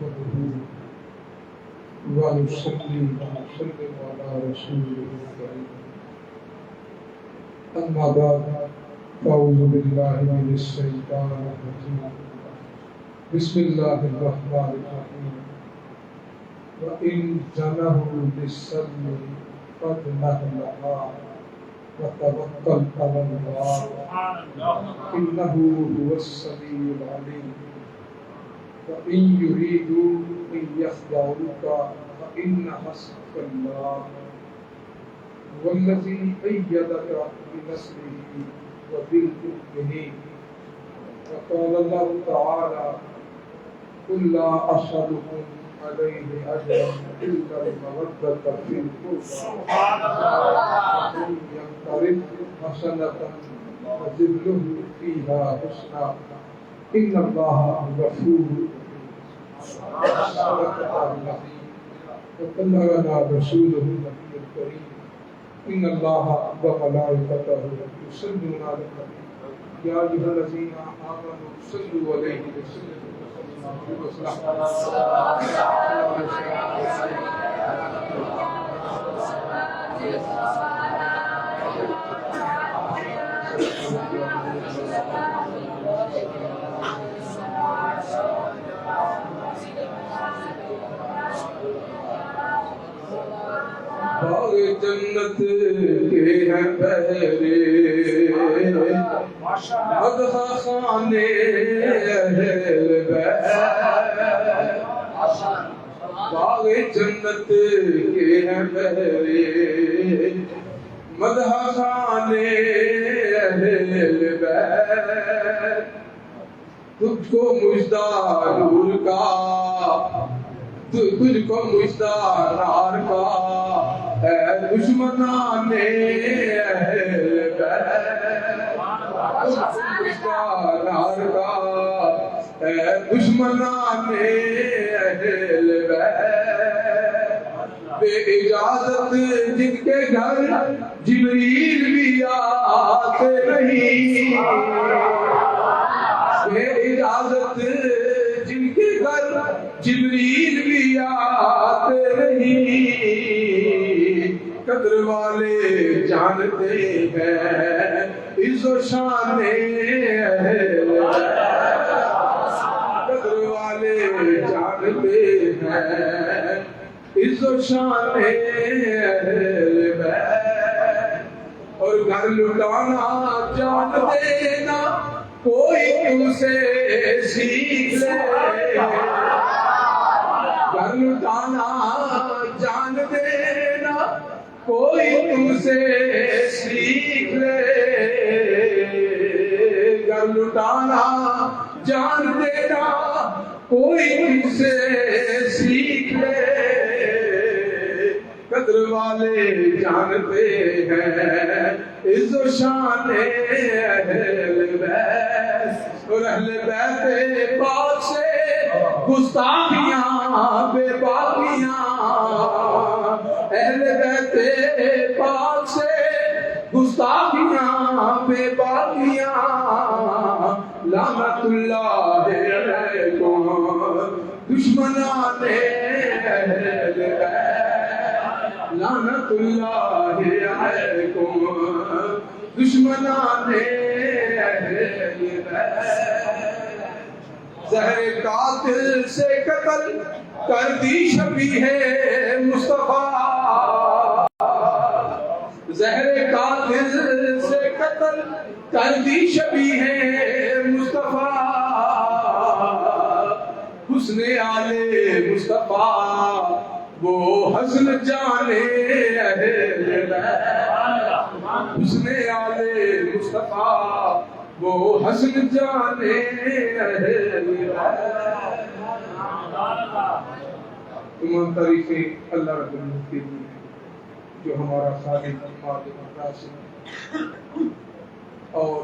نحمده ونصلي ونسلم على رسوله الكريم. أما بعد فأعوذ بالله من الشيطان الرجيم. بسم الله الرحمن الرحيم. وإن جنحوا للسلم فاجنح لها وتوكل على الله إنه هو السميع العليم. وإن يريدوا أن يخدعوك فإن حسبك الله والذي أيدك بنصره وبالمؤمنين. وقال الله تعالى قل لا أسألكم عليه أجرا إلا المودة في القربى ومن يقترف حسنة نزد له فيها حسنا إن الله غفور وبلغنا رسوله النبي الكريم إن الله وملائكته يصلون على النبي يا أيها الذين آمنوا صلوا عليه وسلموا باغ جنت کے ہیں پہرے مدح خانے اہل بیت. باغ جنت کے ہیں پہرے مدح خانے اہل بیت. تجھ کو مژدہ نور کا تجھ کو مژدہ نار کا اے دشمنان اہل بیت. مژدہ نار کا اے دشمنان اہل بیت. بے اجازت جن کے گھر جبریل بھی آتے نہیں. بے اجازت جن کے گھر جبریل بھی آتے نہیں. قدر والے جانتے ہیں عز و شان اہل بیت. قدر والے جانتے ہیں عز و شان اہل بیت. اور گھر لٹانا جان دینا کوئی تم سے سیکھ لے. گھر لٹانا جان دینا کوئی تم سے سیکھ لے. گھر لٹانا جان دینا کوئی تم سے سیکھ لے. قدر والے جانتے ہیں عز و شان اہل بیت. اور اہل بیت پاک سے گستاخیاں بے باقیاں. اہل بیت پاک سے گستاخیاں بے باقیاں. لعنت اللہ علیکم دشمنان اہل بیت. لعنت اللہ علیکم دشمنان اہل بیت. زہر قاتل سے قتل کر دی شبیہ مصطفیٰ. زہر قاتل سے قتل کر دی شبیہ مصطفیٰ. حسن آل مصطفیٰ وہ حسن جانے اہل بیت. حسن آل مصطفیٰ وہ حسن جانے اہل بیت. تمام تعریفیں اللہ رب العزت کے لیے جو ہمارا خالق مالک رازق اور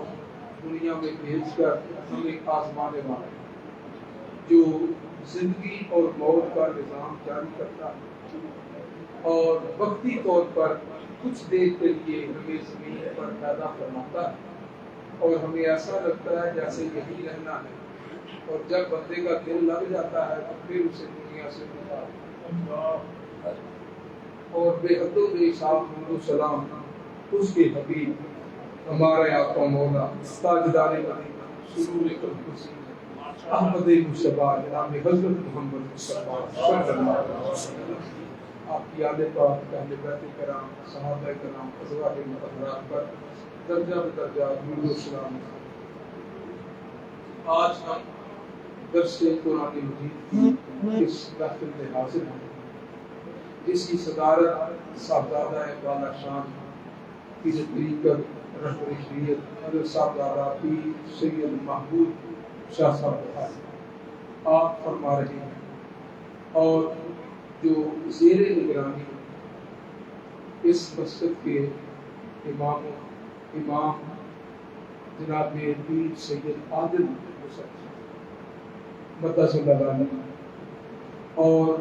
دنیا میں بھیج کر ہمیں آزمانے والا ہے. جو زندگی اور موت کا نظام جاری کرتا ہے اور وقتی طور پر کچھ دیر کے لیے ہمیں زمین پر پیدا فرماتا ہے اور ہمیں ایسا لگتا ہے جیسے یہی رہنا ہے اور جب بندے کا دل لگ جاتا ہے تو پھر اسے دنیا سے نکال اور بے حد و بے حساب حمد و سلام اس کے حبیب ہمارے آقا مولا تاجدار مدینہ سرور قدسی احمد مصطفیٰ جناب حضرت محمد مصطفیٰ صلی اللہ علیہ وسلم آپ کی آل پاک اہل بیت کرام صحابہ کرام ازواج مطہرات پر درجہ بدرجہ درود و سلام۔ آج ہم درس قرآن مجید کی اس محفل میں حاضر ہیں جس کی صدارت صاحبزادہ بالا شان کی طریقت رہبر شریعت حضرت صاحبزادہ پیر سید محمود شاہ صاحب آپ فرما رہے ہیں، اور جو زیر نگرانی اس مسجد کے امام جناب پیر سید عادل مدہ صلی اللہ علیہ اور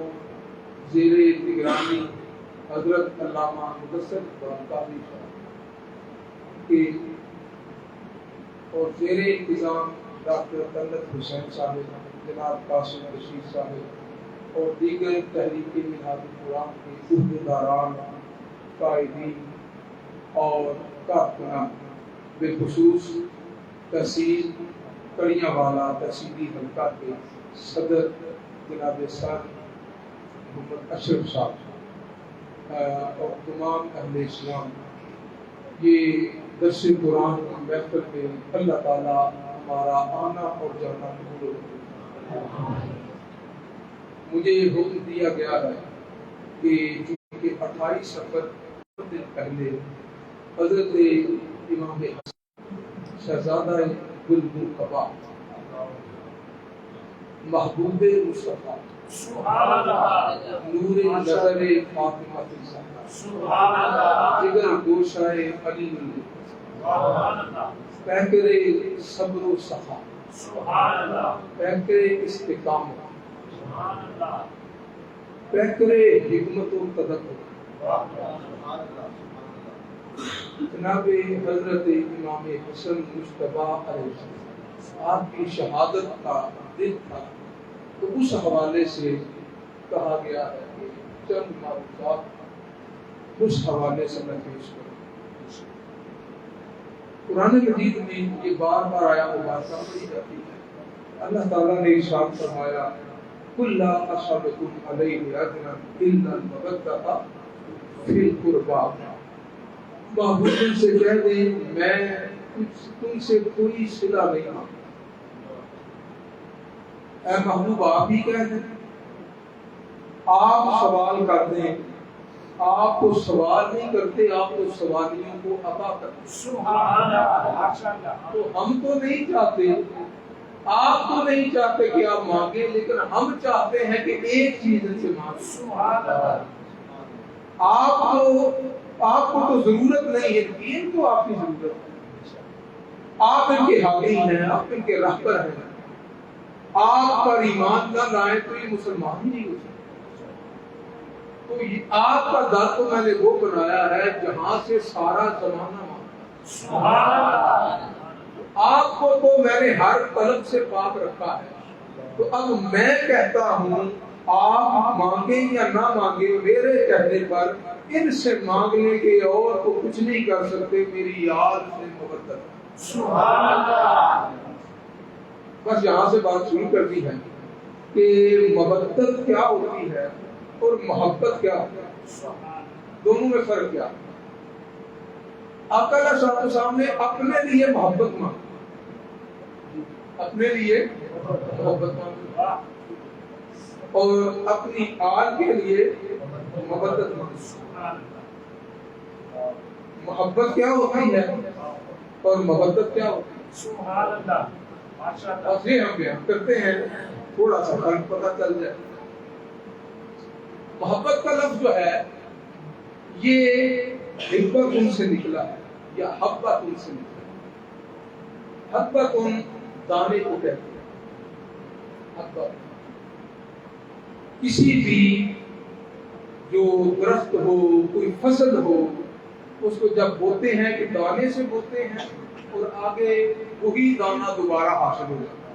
زیر نگرانی حضرت علامہ مدثر قادری صاحب کے اور زیر انتظام ڈاکٹر طلعت حسین صاحب، جناب قاسم رشید صاحب اور دیگر تحریک منہاج القرآن کے عہدیداران، قائدین اور کارکنان، بالخصوص تحصیل کڑیاں والا تحصیلی حلقہ کے صدر جناب سر محمد اشرف صاحب اور تمام اہل اسلام، یہ درس قرآن کی محفل میں اللہ تعالیٰ ہمارا آنا اور جانا قبول کرے۔ مجھے یہ حکم دیا گیا ہے کہ چونکہ 28 سفر دن پہلے حضرت امام حسن شہزادہ بلبل قبا محبوب مصطفیٰ نور نظر فاطمہ جگر گوشائے علی پیکر صبر و سخا پیکر استقامت پیکر حکمت و تدبر جناب حضرت امام حسن مجتبیٰ علیہ السلام آپ کی شہادت کا دن تھا، تو اس حوالے سے کہا گیا ہے کہ چند معروفات اس حوالے سے میں پیش کروں۔ قرآن مجید میں یہ بار بار آیا مبارکہ پڑھی جاتی ہے۔ اللہ تعالیٰ نے ارشاد فرمایا قُل لَا أَسْأَلُكُمْ عَلَيْهِ أَجْرًا إِلَّا الْمَوَدَّةَ فِي الْقُرْبَىٰ، محبوب سے کہہ دیں میں تم سے کوئی صلہ نہیں مانگتا۔ اے محبوب آپ ہی کہہ دیں، آپ سوال کر دیں، آپ کو سوال نہیں کرتے، آپ کو سوالیوں کو عطا کرتے۔ سبحان اللہ۔ تو ہم تو نہیں چاہتے، آپ تو نہیں چاہتے کہ آپ مانگیں، لیکن ہم چاہتے ہیں کہ ایک چیز ان سے مانگیں۔ سبحان اللہ۔ آپ کو تو ضرورت نہیں ہے، ان کو آپ کی ضرورت ہے۔ آپ ان کے حامی ہیں، آپ ان کے رہبر ہیں۔ آپ پر ایمان نہ لائیں تو یہ مسلمان ہی نہیں ہو سکتے۔ تو آپ کا در تو میں نے وہ بنایا ہے جہاں سے سارا زمانہ مانگتا ہے۔ آپ کو تو میں نے ہر طلب سے پاک رکھا ہے، تو اب میں کہتا ہوں آپ مانگیں یا نہ مانگیں، میرے کہنے پر ان سے مانگنے کے اور کو کچھ نہیں کر سکتے، میری یاد سے مبدت۔ سبحان اللہ۔ بس یہاں سے بات شروع کر دی ہے کہ مبدت کیا ہوتی ہے اور محبت کیا ہوتی ہے، دونوں میں فرق کیا ہے۔ آقا علیہ الصلوۃ والسلام نے اپنے لیے محبت مانگی، اپنے لیے محبت مانگی، اور اپنی آل کے لیے مبدت مانگی۔ محبت کیا ہوتی ہے اور مبدت کیا ہوتی ہے؟ سبحان اللہ۔ اور یہ ہم بیان کرتے ہیں، تھوڑا سا فرق پتہ چل جائے۔ محبت کا لفظ جو ہے یہ حبت ان سے نکلا ہے یا حبت ان سے نکلا ہے۔ حبت ان دانے کو کہتے ہیں۔ حبت کسی بھی جو درخت ہو، کوئی فصل ہو، اس کو جب بوتے ہیں کہ دانے سے بوتے ہیں اور آگے وہی دانہ دوبارہ حاصل ہو جاتا ہے۔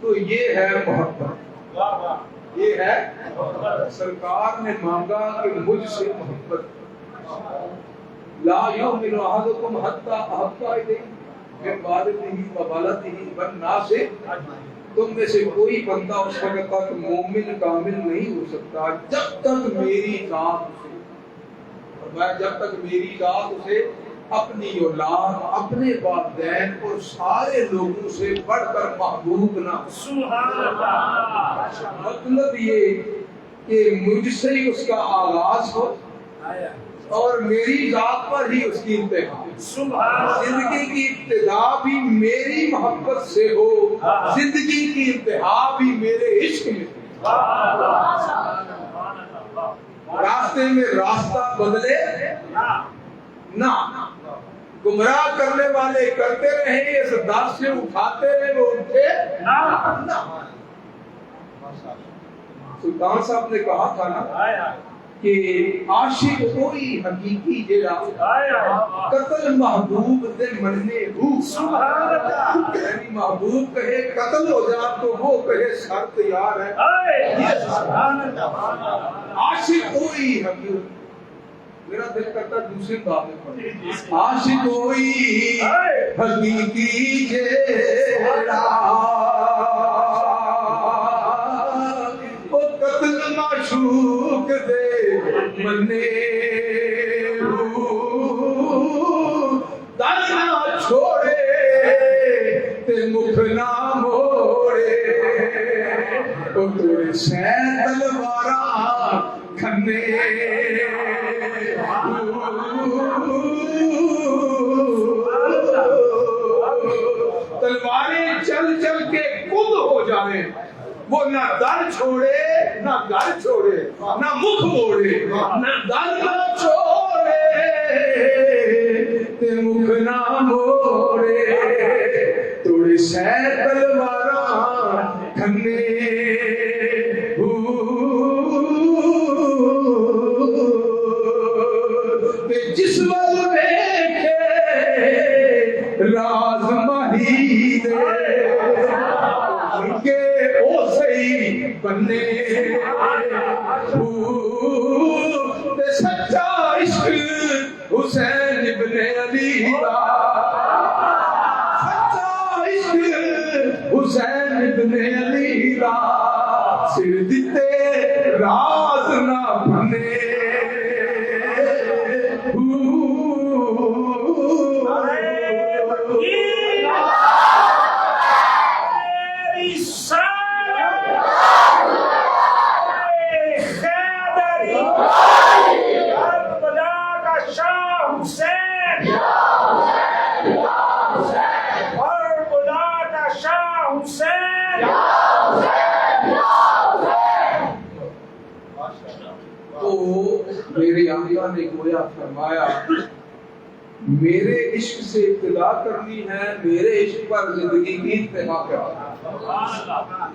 تو یہ ہے محبت، یہ ہے سرکار نے مانگا کہ مجھ سے محبت، لا یؤمن احدکم حتی احب الیہ من والدہ وولدہ والناس، تم میں سے کوئی بندہ اس وقت تک مومن کامل نہیں ہو سکتا جب تک میری ذات اسے، فرمایا جب تک میری ذات اسے اپنی اولاد، اپنے والدین اور سارے لوگوں سے بڑھ کر محبوب نہ ہو۔ سبحان اللہ۔ مطلب یہ کہ مجھ سے ہی اس کا آغاز ہو اور میری ذات پر ہی اس کی انتہا، زندگی کی ابتدا بھی میری محبت سے ہو، زندگی کی انتہا بھی میرے عشق میں ہو، راستے میں راستہ بدلے نہ، گمراہ کرنے والے کرتے رہے، اس در سے اٹھاتے رہے وہ اٹھے نہ۔ سلطان صاحب نے کہا تھا نا کہ عاشق کوئی حقیقی جیڑا قتل محبوب دے مننے ہو، یعنی محبوب کہے قتل ہو جا تو وہ کہے سر تیار ہے۔ عاشق کوئی حقیقی، میرا دل کرتا دوسری بات میں پڑھیں، عاشق کوئی حقیقی جیڑا وہ قتل معشوق دے مننے در نہ چھوڑے تے مکھ نہ موڑے، او تیرے سین تلواراں کھنے تلواریں چل چل کے کند ہو جائیں، وہ نہ در چھوڑے نہ گھر چھوڑے نہ مکھ موڑے، نہ در نہ چھوڑے تے مکھ نہ موڑے، توڑے سہ تلواراں کھنے جس ول ویکھے راز ماہی دے کہ او سہی بنے، تے سچا عشق حسین ابن علی دا، سچا عشق حسین ابن علی دا، سر دتے راز نہ بنے۔ میرے آقا نے گویا فرمایا میرے عشق سے ابتدا کرنی ہے، میرے عشق پر زندگی کی انتہا کرنا،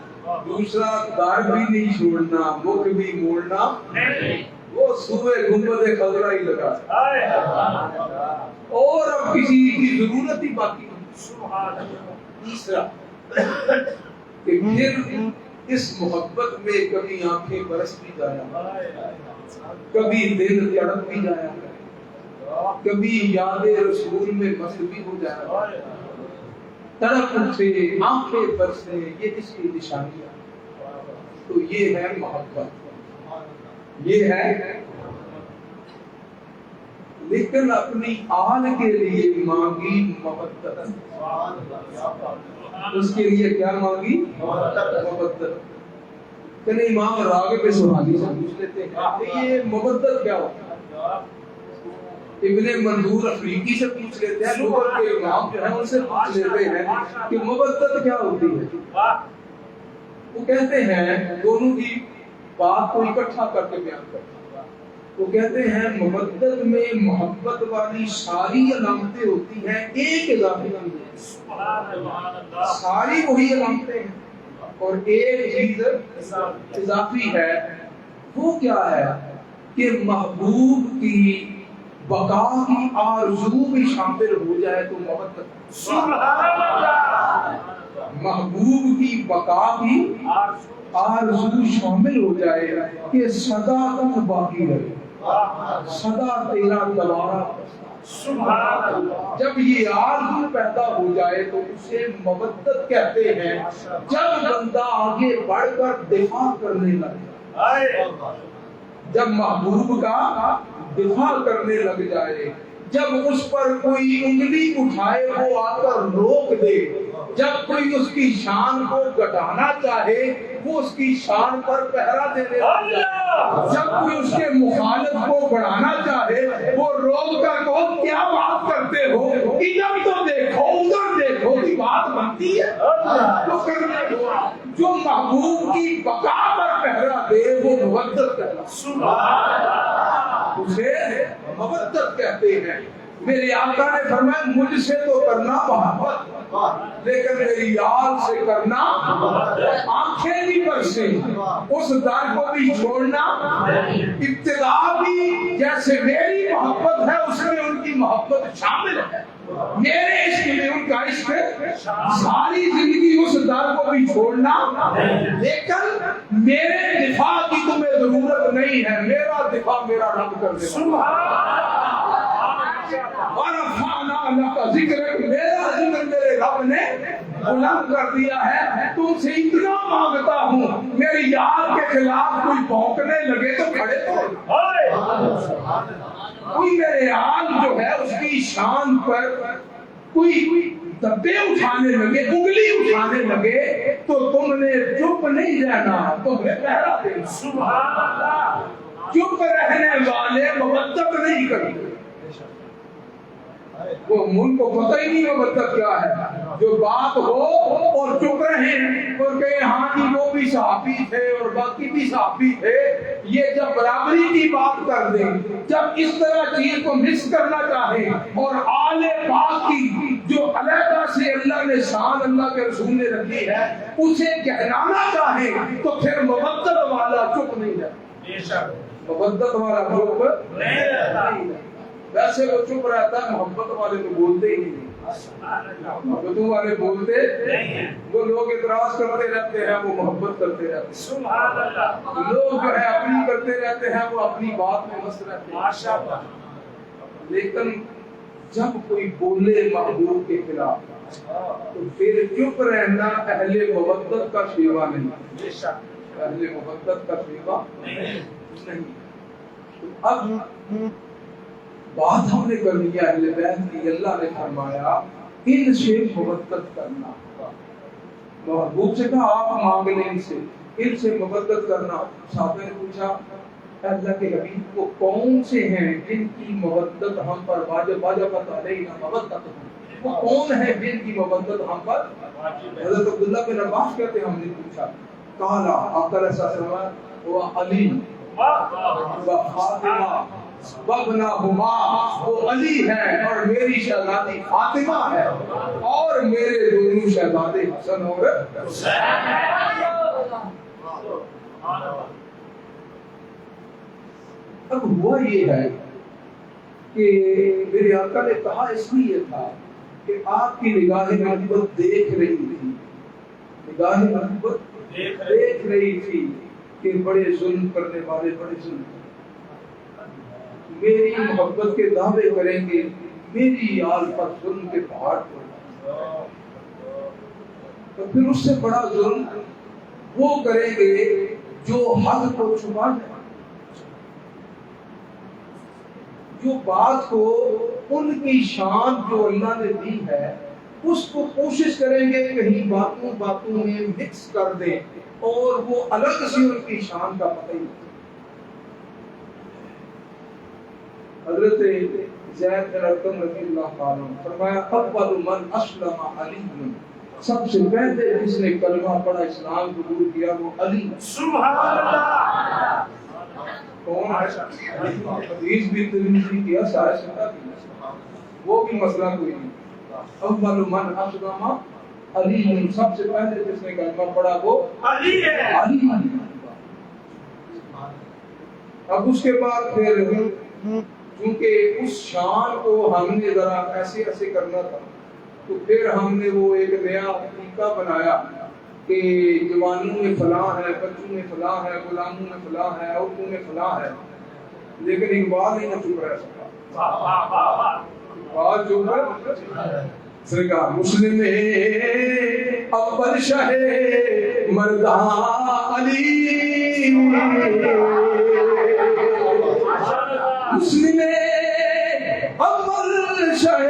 دوسرا دار بھی نہیں چھوڑنا، مکھ بھی موڑنا، وہ سوئے گنبد خضرا ہی لگا اور اب کسی کی ضرورت ہی باقی نہیں۔ تیسرا کہ پھر اس محبت میں کبھی آنکھیں برس بھی جایا، کبھی دل تڑپ بھی جایا، کبھی یاد رسول میں مست بھی ہو جایا، تڑپ اٹھے آنکھیں برسے، یہ اس کی نشانیاں۔ تو یہ ہے محبت، یہ ہے، لیکن اپنی آل کے لیے مانگی محبت، اس کے لیے کیا مانگی؟ محبت۔ کہ امام راغب سبحانی سے پوچھ لیتے ہیں کہ یہ محبت کیا ہوتا ہے؟ ابن منظور افریقی سے پوچھ لیتے ہیں، لوگوں کے امام جو ہیں ان سے پوچھ لیتے ہیں کہ محبت کیا ہوتی ہے؟ وہ کہتے ہیں، دونوں کی بات کو اکٹھا کر کے بیان کرتے ہیں، وہ کہتے ہیں محبت میں محبت والی ساری علامتیں ہوتی ہیں، ایک اضافی علامت، ساری وہی علامتیں ہیں اور ایک چیز اضافی ہے۔ وہ کیا ہے کہ محبوب کی بقا کی آرزو بھی شامل ہو جائے تو مودت، سبحان اللہ، محبوب کی بقا کی آرزو شامل ہو جائے کہ سدا تک باقی رہے، سدا تیرا دوبارہ، سبحان اللہ، جب یہ آرزو پیدا ہو جائے تو اسے مودت کہتے ہیں۔ جب بندہ آگے بڑھ کر دفاع کرنے لگے، جب محبوب کا دفاع کرنے لگ جائے، جب اس پر کوئی انگلی اٹھائے وہ آ کر روک دے، جب کوئی اس کی شان کو گھٹانا چاہے وہ اس کی شان پر پہرا دینے لگ جائے، جب کوئی اس کے مخالف کو بڑھانا چاہے وہ روک کر کہو کیا بات کرتے ہو، ادھر تو دیکھو ادھر دیکھو کی بات بنتی ہے تو کرنے دو۔ جو محبوب کی بقا پر پہرا دے وہ مودت کہلاتا، سبحان اللہ، اسے مودت کہتے ہیں۔ میرے آقا نے فرمایا مجھ سے تو کرنا محبت لیکن میری یار سے کرنا آنکھیں بھی برسے، اس در کو بھی چھوڑنا، ابتدا بھی جیسے میری محبت ہے اس میں ان کی محبت شامل ہے، میرے عشق میں ان کا عشق، ساری زندگی اس در کو بھی چھوڑنا، لیکن میرے دفاع کی تمہیں ضرورت نہیں ہے، میرا دفاع میرا رب کر دے، وَرَفَعْنَا لَكَ ذِكْرَكَ، میرا ذکر میرے رب نے بلند کر دیا ہے۔ تم سے اتنا مانگتا ہوں میری یاد کے خلاف کوئی بھونکنے لگے تو کھڑے تو، کوئی میرے آل جو ہے اس کی شان پر کوئی دبے اٹھانے لگے، انگلی اٹھانے لگے تو تم نے چپ نہیں رہنا، تمہیں پہرا دینا۔ سبحان اللہ، چپ رہنے والے مودت نہیں کرتے، وہ ان کو پتہ ہی نہیں مودت کیا ہے، جو بات ہو اور چپ رہیں اور کہیں ہاں جی وہ بھی صحابی تھے اور باقی بھی صحابی تھے، یہ جب برابری کی بات کر دیں، جب اس طرح چیز کو مکس کرنا چاہیں اور آل پاک کی جو علیحدہ سے اللہ نے شان اللہ کے رسول نے رکھی ہے اسے گہرانا چاہیں تو پھر مودت والا چپ نہیں رہتا، مودت والا چپ نہیں رہتا۔ ویسے وہ چپ رہتا ہے، محبت والے تو بولتے ہی نہیں، محبتوں والے بولتے وہ لوگ اعتراض کرتے رہتے ہیں، وہ محبت کرتے رہتے ہیں، سبحان اللہ، لوگ جو ہے اپنی کرتے رہتے ہیں، وہ اپنی بات میں مست رہتے ہیں، ماشاءاللہ، لیکن جب کوئی بولے محبوب کے خلاف تو پھر چپ رہنا اہل مودت کا شیوا نہیں، اہل مودت کا شیوا نہیں۔ اب بات ہم نے کر لیا اہل بیت کی، اللہ نے فرمایا ان سے مودت کرنا، محبوب سے کہا آپ مانگ لیں ان سے مودت کرنا۔ صحابہ نے پوچھا اللہ کے حبیب وہ کون سے ہیں جن کی مودت ہم پر واجب علینا مودت، وہ کون ہے جن کی مودت ہم پر؟ حضرت عبداللہ بن عباس کہتے ہیں ہم نے پوچھا، کہا آقا علیہ السلام وہ علی و فاطمہ وابنہما، وہ علی ہے اور میری شہزادی فاطمہ ہے اور میرے دونوں شہزادے حسن اور حسین۔ اب ہوا یہ ہے کہ میرے آقا نے کہا اس لیے تھا کہ آپ کی نگاہ محبت دیکھ رہی تھی، نگاہ محبت دیکھ رہی تھی کہ بڑے ظلم کرنے والے بڑے ظلم میری محبت کے دعوے کریں گے، میری آل پر ظلم کے پہاڑ پر، تو پھر اس سے بڑا ظلم وہ کریں گے جو حق کو چھپا دیں، جو بات کو ان کی شان جو اللہ نے دی ہے اس کو کوشش کریں گے کہیں باتوں میں مکس کر دیں اور وہ الگ سی ان کی شان کا پتہ ہی۔ حضرت زید بن ارقم رضی اللہ عنہ فرمایا اول من اسلم علی، سب سے پہلے جس نے کلمہ پڑھا اسلام قبول کیا وہ علی۔ سبحان اللہ، کون ہے؟ حدیث بھی ترمذی کیا سارے سنتا کیا، وہ بھی مسئلہ کوئی نہیں۔ اول من اسلم علی، سب سے پہلے جس نے کلمہ پڑھا وہ علی ہے، علی۔ اب اس کے بعد پھر چونکہ اس شان کو ہم نے ذرا ایسے ایسے کرنا تھا، تو پھر ہم نے وہ ایک نیا طریقہ بنایا کہ جوانوں میں فلاں ہے، بچوں میں فلاں ہے، غلاموں میں فلاں ہے، عورتوں میں فلاں ہے، لیکن اقبال نہیں نہ چپ رہ سکا۔ اقبال جو سرکار مسلم اول شاہ مردان علی، مسلم اول شاہ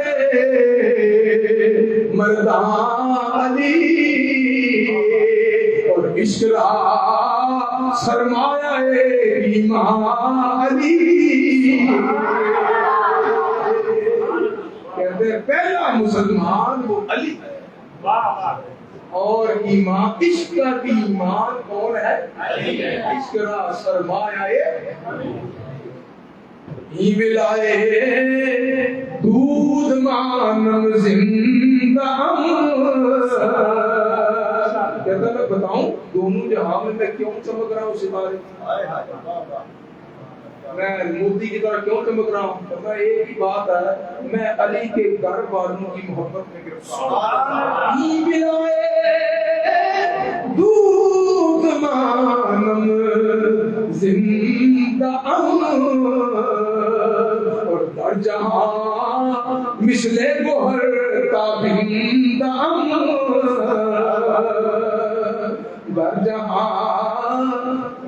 مردان علی، اور عشق را سرمایہ ایمان علی، کہتے ہیں پہلا مسلمان وہ علی ہے، اور ایمان عشق کا ایمان کون ہے؟ علی ہے۔ عشق را سرمایہ ہی ولائے دودھ مانم زندہ، کہتا میں بتاؤں دونوں جہاں میں کیوں چمک رہا ہوں ستارے، میں موتی کی طرح کیوں چمک رہا ہوں؟ کہتا ایک ہی بات ہے، میں علی کے گھر والوں کی محبت میں گرفتار ہی ولائے دودھ مانم زندہ، اور در جہاں مثل گوہر کا بندہ، در جہاں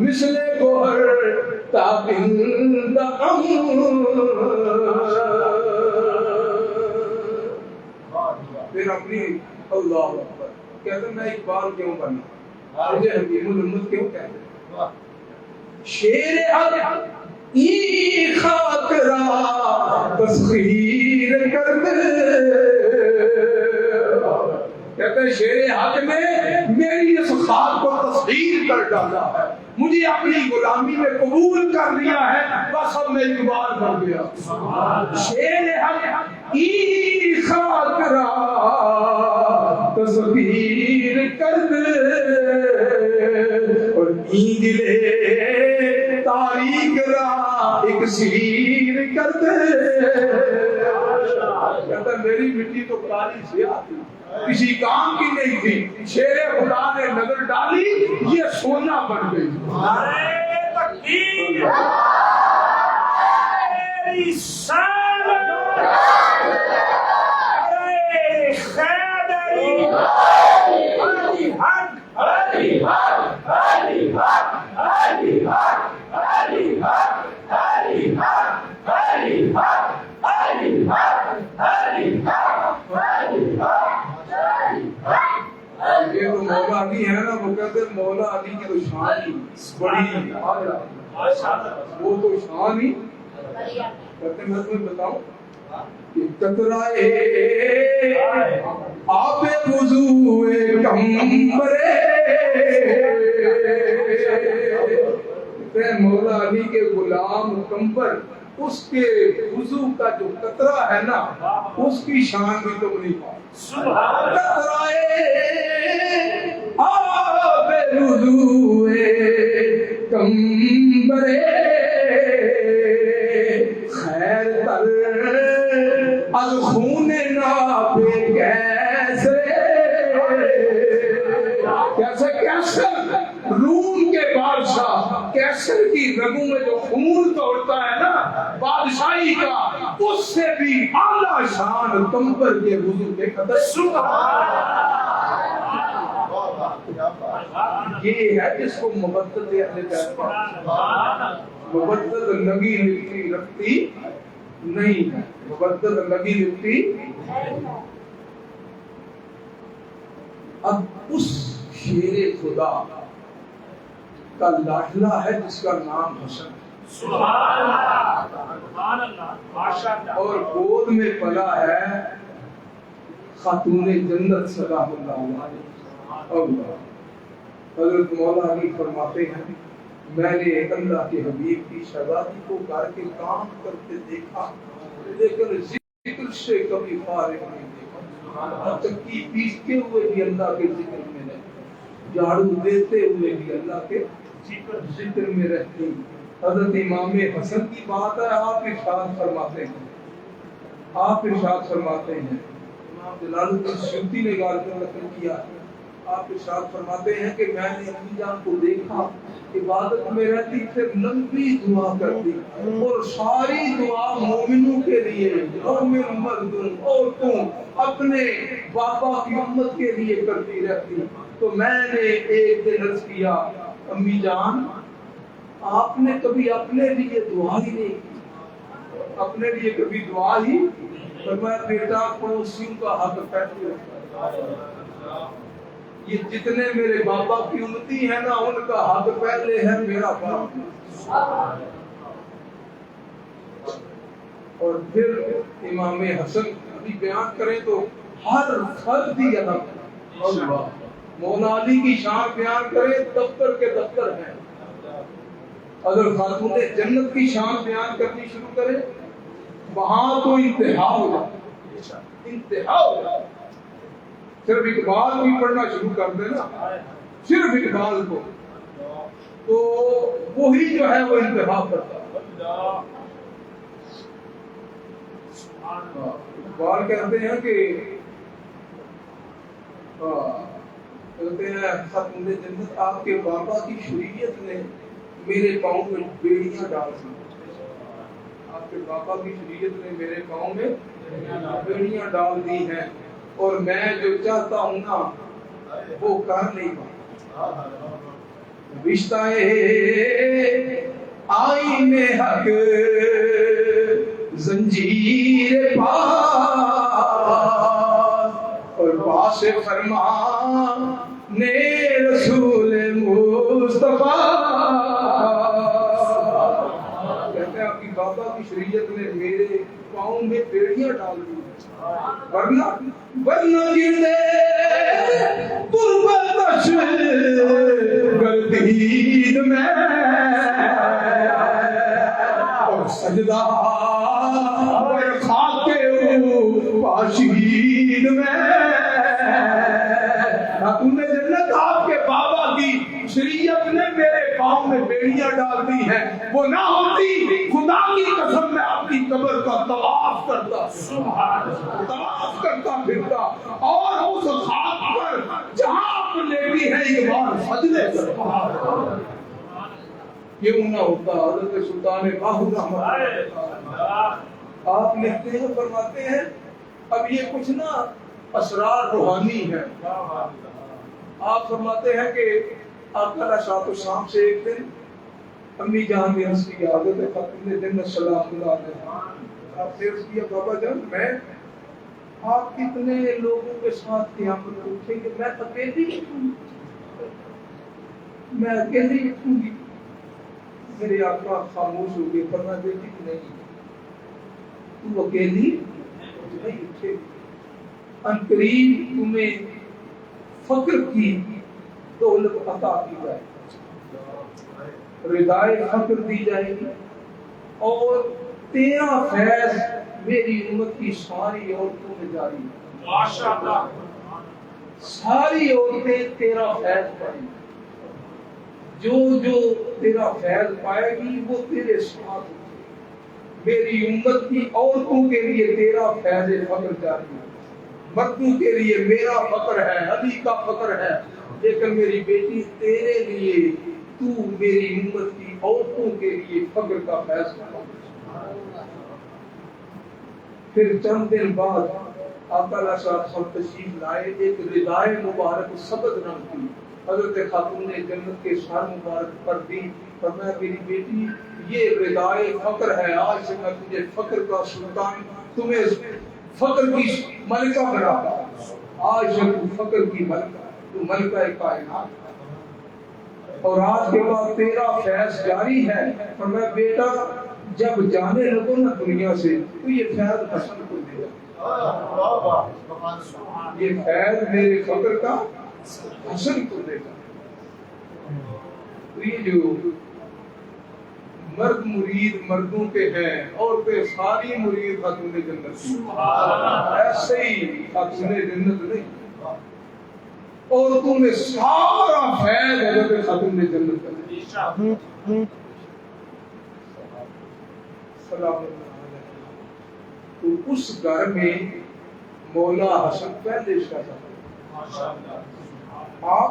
مثل گوہر کا بندہ، پھر اپنی اللہ اکبر کہتے میں اقبال کیوں بنا، مجھے حکیم الامت کیوں کہتے ہیں، شیر حق ای خاک را تسخیر کر دے، کہتے ہیں شیر حق نے میری اس خاک کو تسخیر کر ڈالا ہے، مجھے اپنی غلامی میں قبول کر لیا ہے، بس اب میں اقبال بن گیا۔ شیر حق ای خاک را تسخیر کر دے، اور این دلے تاریک را ایک سیر کر دے، کہتا ہے میری مٹی تو کالی سیاہ تھی، کسی کام کی نہیں تھی، شیر خدا نے نظر ڈالی یہ سونا بن گئی۔ نعرہ تکبیر، میری شان، ارے خیدری، علی حق، علی حق، علی حق، علی حق، علی حق، علی حق، علی حق، علی حق، علی حق، علی حق۔ یہ تو مولا علی ہے نا، وہ کہتے ہیں مولا علی کی تو شان ہی بڑی، وہ تو شان ہی کہتے ہیں۔ میں تمہیں بتاؤں کہ قطرائے آب وضوء کمبرے، کہتے ہیں مولا علی کے غلام کمبر، اس کے وضو کا جو قطرہ ہے نا اس کی شان بھی تم نہیں پاؤ۔ قطرائے آب وضوء کمبرے، خیر تر از خون ناب کیسرے، کیسے کیسر روم کے بادشاہ کیسر کی رگوں میں جو خون دوڑتا ہے نا بادشاہی کا، اس سے بھی اعلیٰ شان کمبر کے وضو کے قدر۔ یہ ہے جس کو مبتد اہل بیت، مبتد نگی لپٹی رکھتی نہیں ہے، مبتد نگی لپٹی۔ اب اس شیر خدا کا لاڈلا ہے جس کا نام حسن ہے، سبحان اللہ، سبحان اللہ، ماشاءاللہ، اور گود میں پلا ہے خاتون جنت سلام اللہ علیہ۔ اللہ حضرت مولا علی فرماتے ہیں میں نے اللہ کے حبیب کی شہزادی کو گھر کے کام کرتے دیکھا، لیکن ذکر سے کبھی فارغ نہیں دیکھا، چکی پیستے ہوئے بھی اللہ کے ذکر میں رہتی، جھاڑو دیتے ہوئے بھی اللہ کے ذکر میں رہتی، حضرت امام حسن کی بات ہے، آپ ارشاد فرماتے ہیں امام جلال الدین سیوطی نے غالب نقل کیا ہے، آپ ارشاد فرماتے ہیں کہ میں نے امی جان کو دیکھا عبادت میں رہتی، پھر لمبی دعا کرتی اور ساری دعا مومنوں کے لیے، مومن مردوں عورتوں اپنے بابا کی امت کے لیے کرتی رہتی۔ تو میں نے ایک دن عرض کیا امی جان آپ نے کبھی اپنے لیے دعا ہی نہیں کی، اپنے لیے کبھی دعا ہی؟ فرمایا بیٹا پڑوسیوں کا حق پہلے رکھتا ہے، یہ جتنے میرے بابا کی امتی ہے نا ان کا حق پہلے ہے، میرا باپ۔ اور پھر امام حسن ابھی بیان کریں تو ہر فرد ہی الگ، مولا علی کی شان بیان کریں دفتر کے دفتر ہیں، اگر خاتون جنت کی شان بیان کرنی شروع کرے وہاں تو انتہا ہو جائے، انتہا ہو جائے۔ صرف اقبال بھی پڑھنا شروع کر دینا، صرف اقبال کو، تو وہی جو ہے وہ انتہا کرتا ہے۔ اقبال کہتے ہیں کہ خاتون جنت آپ کے بابا کی شریعت نے میرے پاؤں میں بیڑیاں ڈال دی، آپ کے بابا کی شریعت نے میرے پاؤں میں بیڑیاں ڈال دی ہیں، اور میں جو چاہتا ہوں نا وہ کر نہیں پاتا۔ رشتہ آئین حق زنجیر پاس اور پاس فرمان نے رسول مصطفیٰ، کہتے ہیں آپ کی بابا کی شریعت نے میرے پاؤں میں بیڑیاں ڈال دی، ورنہ جندے تربتش گردید میں اور سجدہ خاک پاشید میں۔ خاتون جنت آپ کے بابا کی شریعت نے میرے پاؤں میں بیڑیاں ڈال دی ہیں، وہ نہ ہوتی خدا کی قسم میں آپ کی قبر کا طواف کرتا پھرتا، اور اس خاک پر جہاں آپ لیٹی ہے ایک بار سجدے کرتا۔ کیوں نہ ہوتا حضرت سلطان باہو رحمۃ آپ لکھتے ہیں فرماتے ہیں اب یہ کچھ نا اسرار روحانی ہے۔ آپ فرماتے ہیں کہ آقا رشاد الشام سے ایک دن امی جان نے عرض کیا، حضرت خاتون جنت سلام اللہ علیہ آپ نے عرض کیا بابا جان میں آپ کتنے لوگوں کے ساتھ قیامت کو اٹھیں گے، میں اکیلی اٹھوں گی، میں اکیلی اٹھوں گی؟ میرے آقا خاموش ہو گئے، فرمایا بیٹی نہیں تو اکیلی نہیں اٹھے گی، ان قریب تمہیں فقر کی دولت عطا کی جائے گی، ردائے فقر دی جائے گی، اور تیرا فیض میری امت کی ساری عورتوں میں جاری ہے، ماشاءاللہ ساری عورتیں تیرا فیض پائیں گی، جو تیرا فیض پائے گی وہ تیرے ساتھ ہوگی۔ میری امت کی عورتوں کے لیے تیرا فیض فقر جاری ہے، مردوں کے لیے میرا فقر ہے، علی کا فقر ہے، لیکن میری بیٹی تیرے لیے تو میری امت کی عورتوں کے لیے فقر کا فیصلہ۔ پھر چند دن بعد آقا علیہ السلام تشریف لائے، ایک ردائے مبارک سبز رنگ کی حضرت خاتون جنت کے سر مبارک پر دی، فرمایا میری بیٹی یہ ردائے فقر ہے، آج سے میں تجھے فقر کا سلطان، تمہیں فقر کی ملکہ بنا، آج سے تو فقر کی ملکہ، تو ملکہ کائنات، اور آج کے بعد تیرا فیض جاری ہے۔ فرمایا بیٹا جب جانے لگو نا دنیا سے تو یہ فیض حسن کو دے گا، یہ فیض میرے فقر کا حسن کو دے گا۔ تو یہ جو مرد مرید مردوں کے ہیں، عورتیں ساری مرید خاتون جنت کی، ایسے ہی خاتون جنت نہیں، عورتوں میں سارا فیض حضرت خاتون جنت کا۔ سلام علیہ، تو اس گھر میں مولا حسن پہلے شہزادہ۔ آپ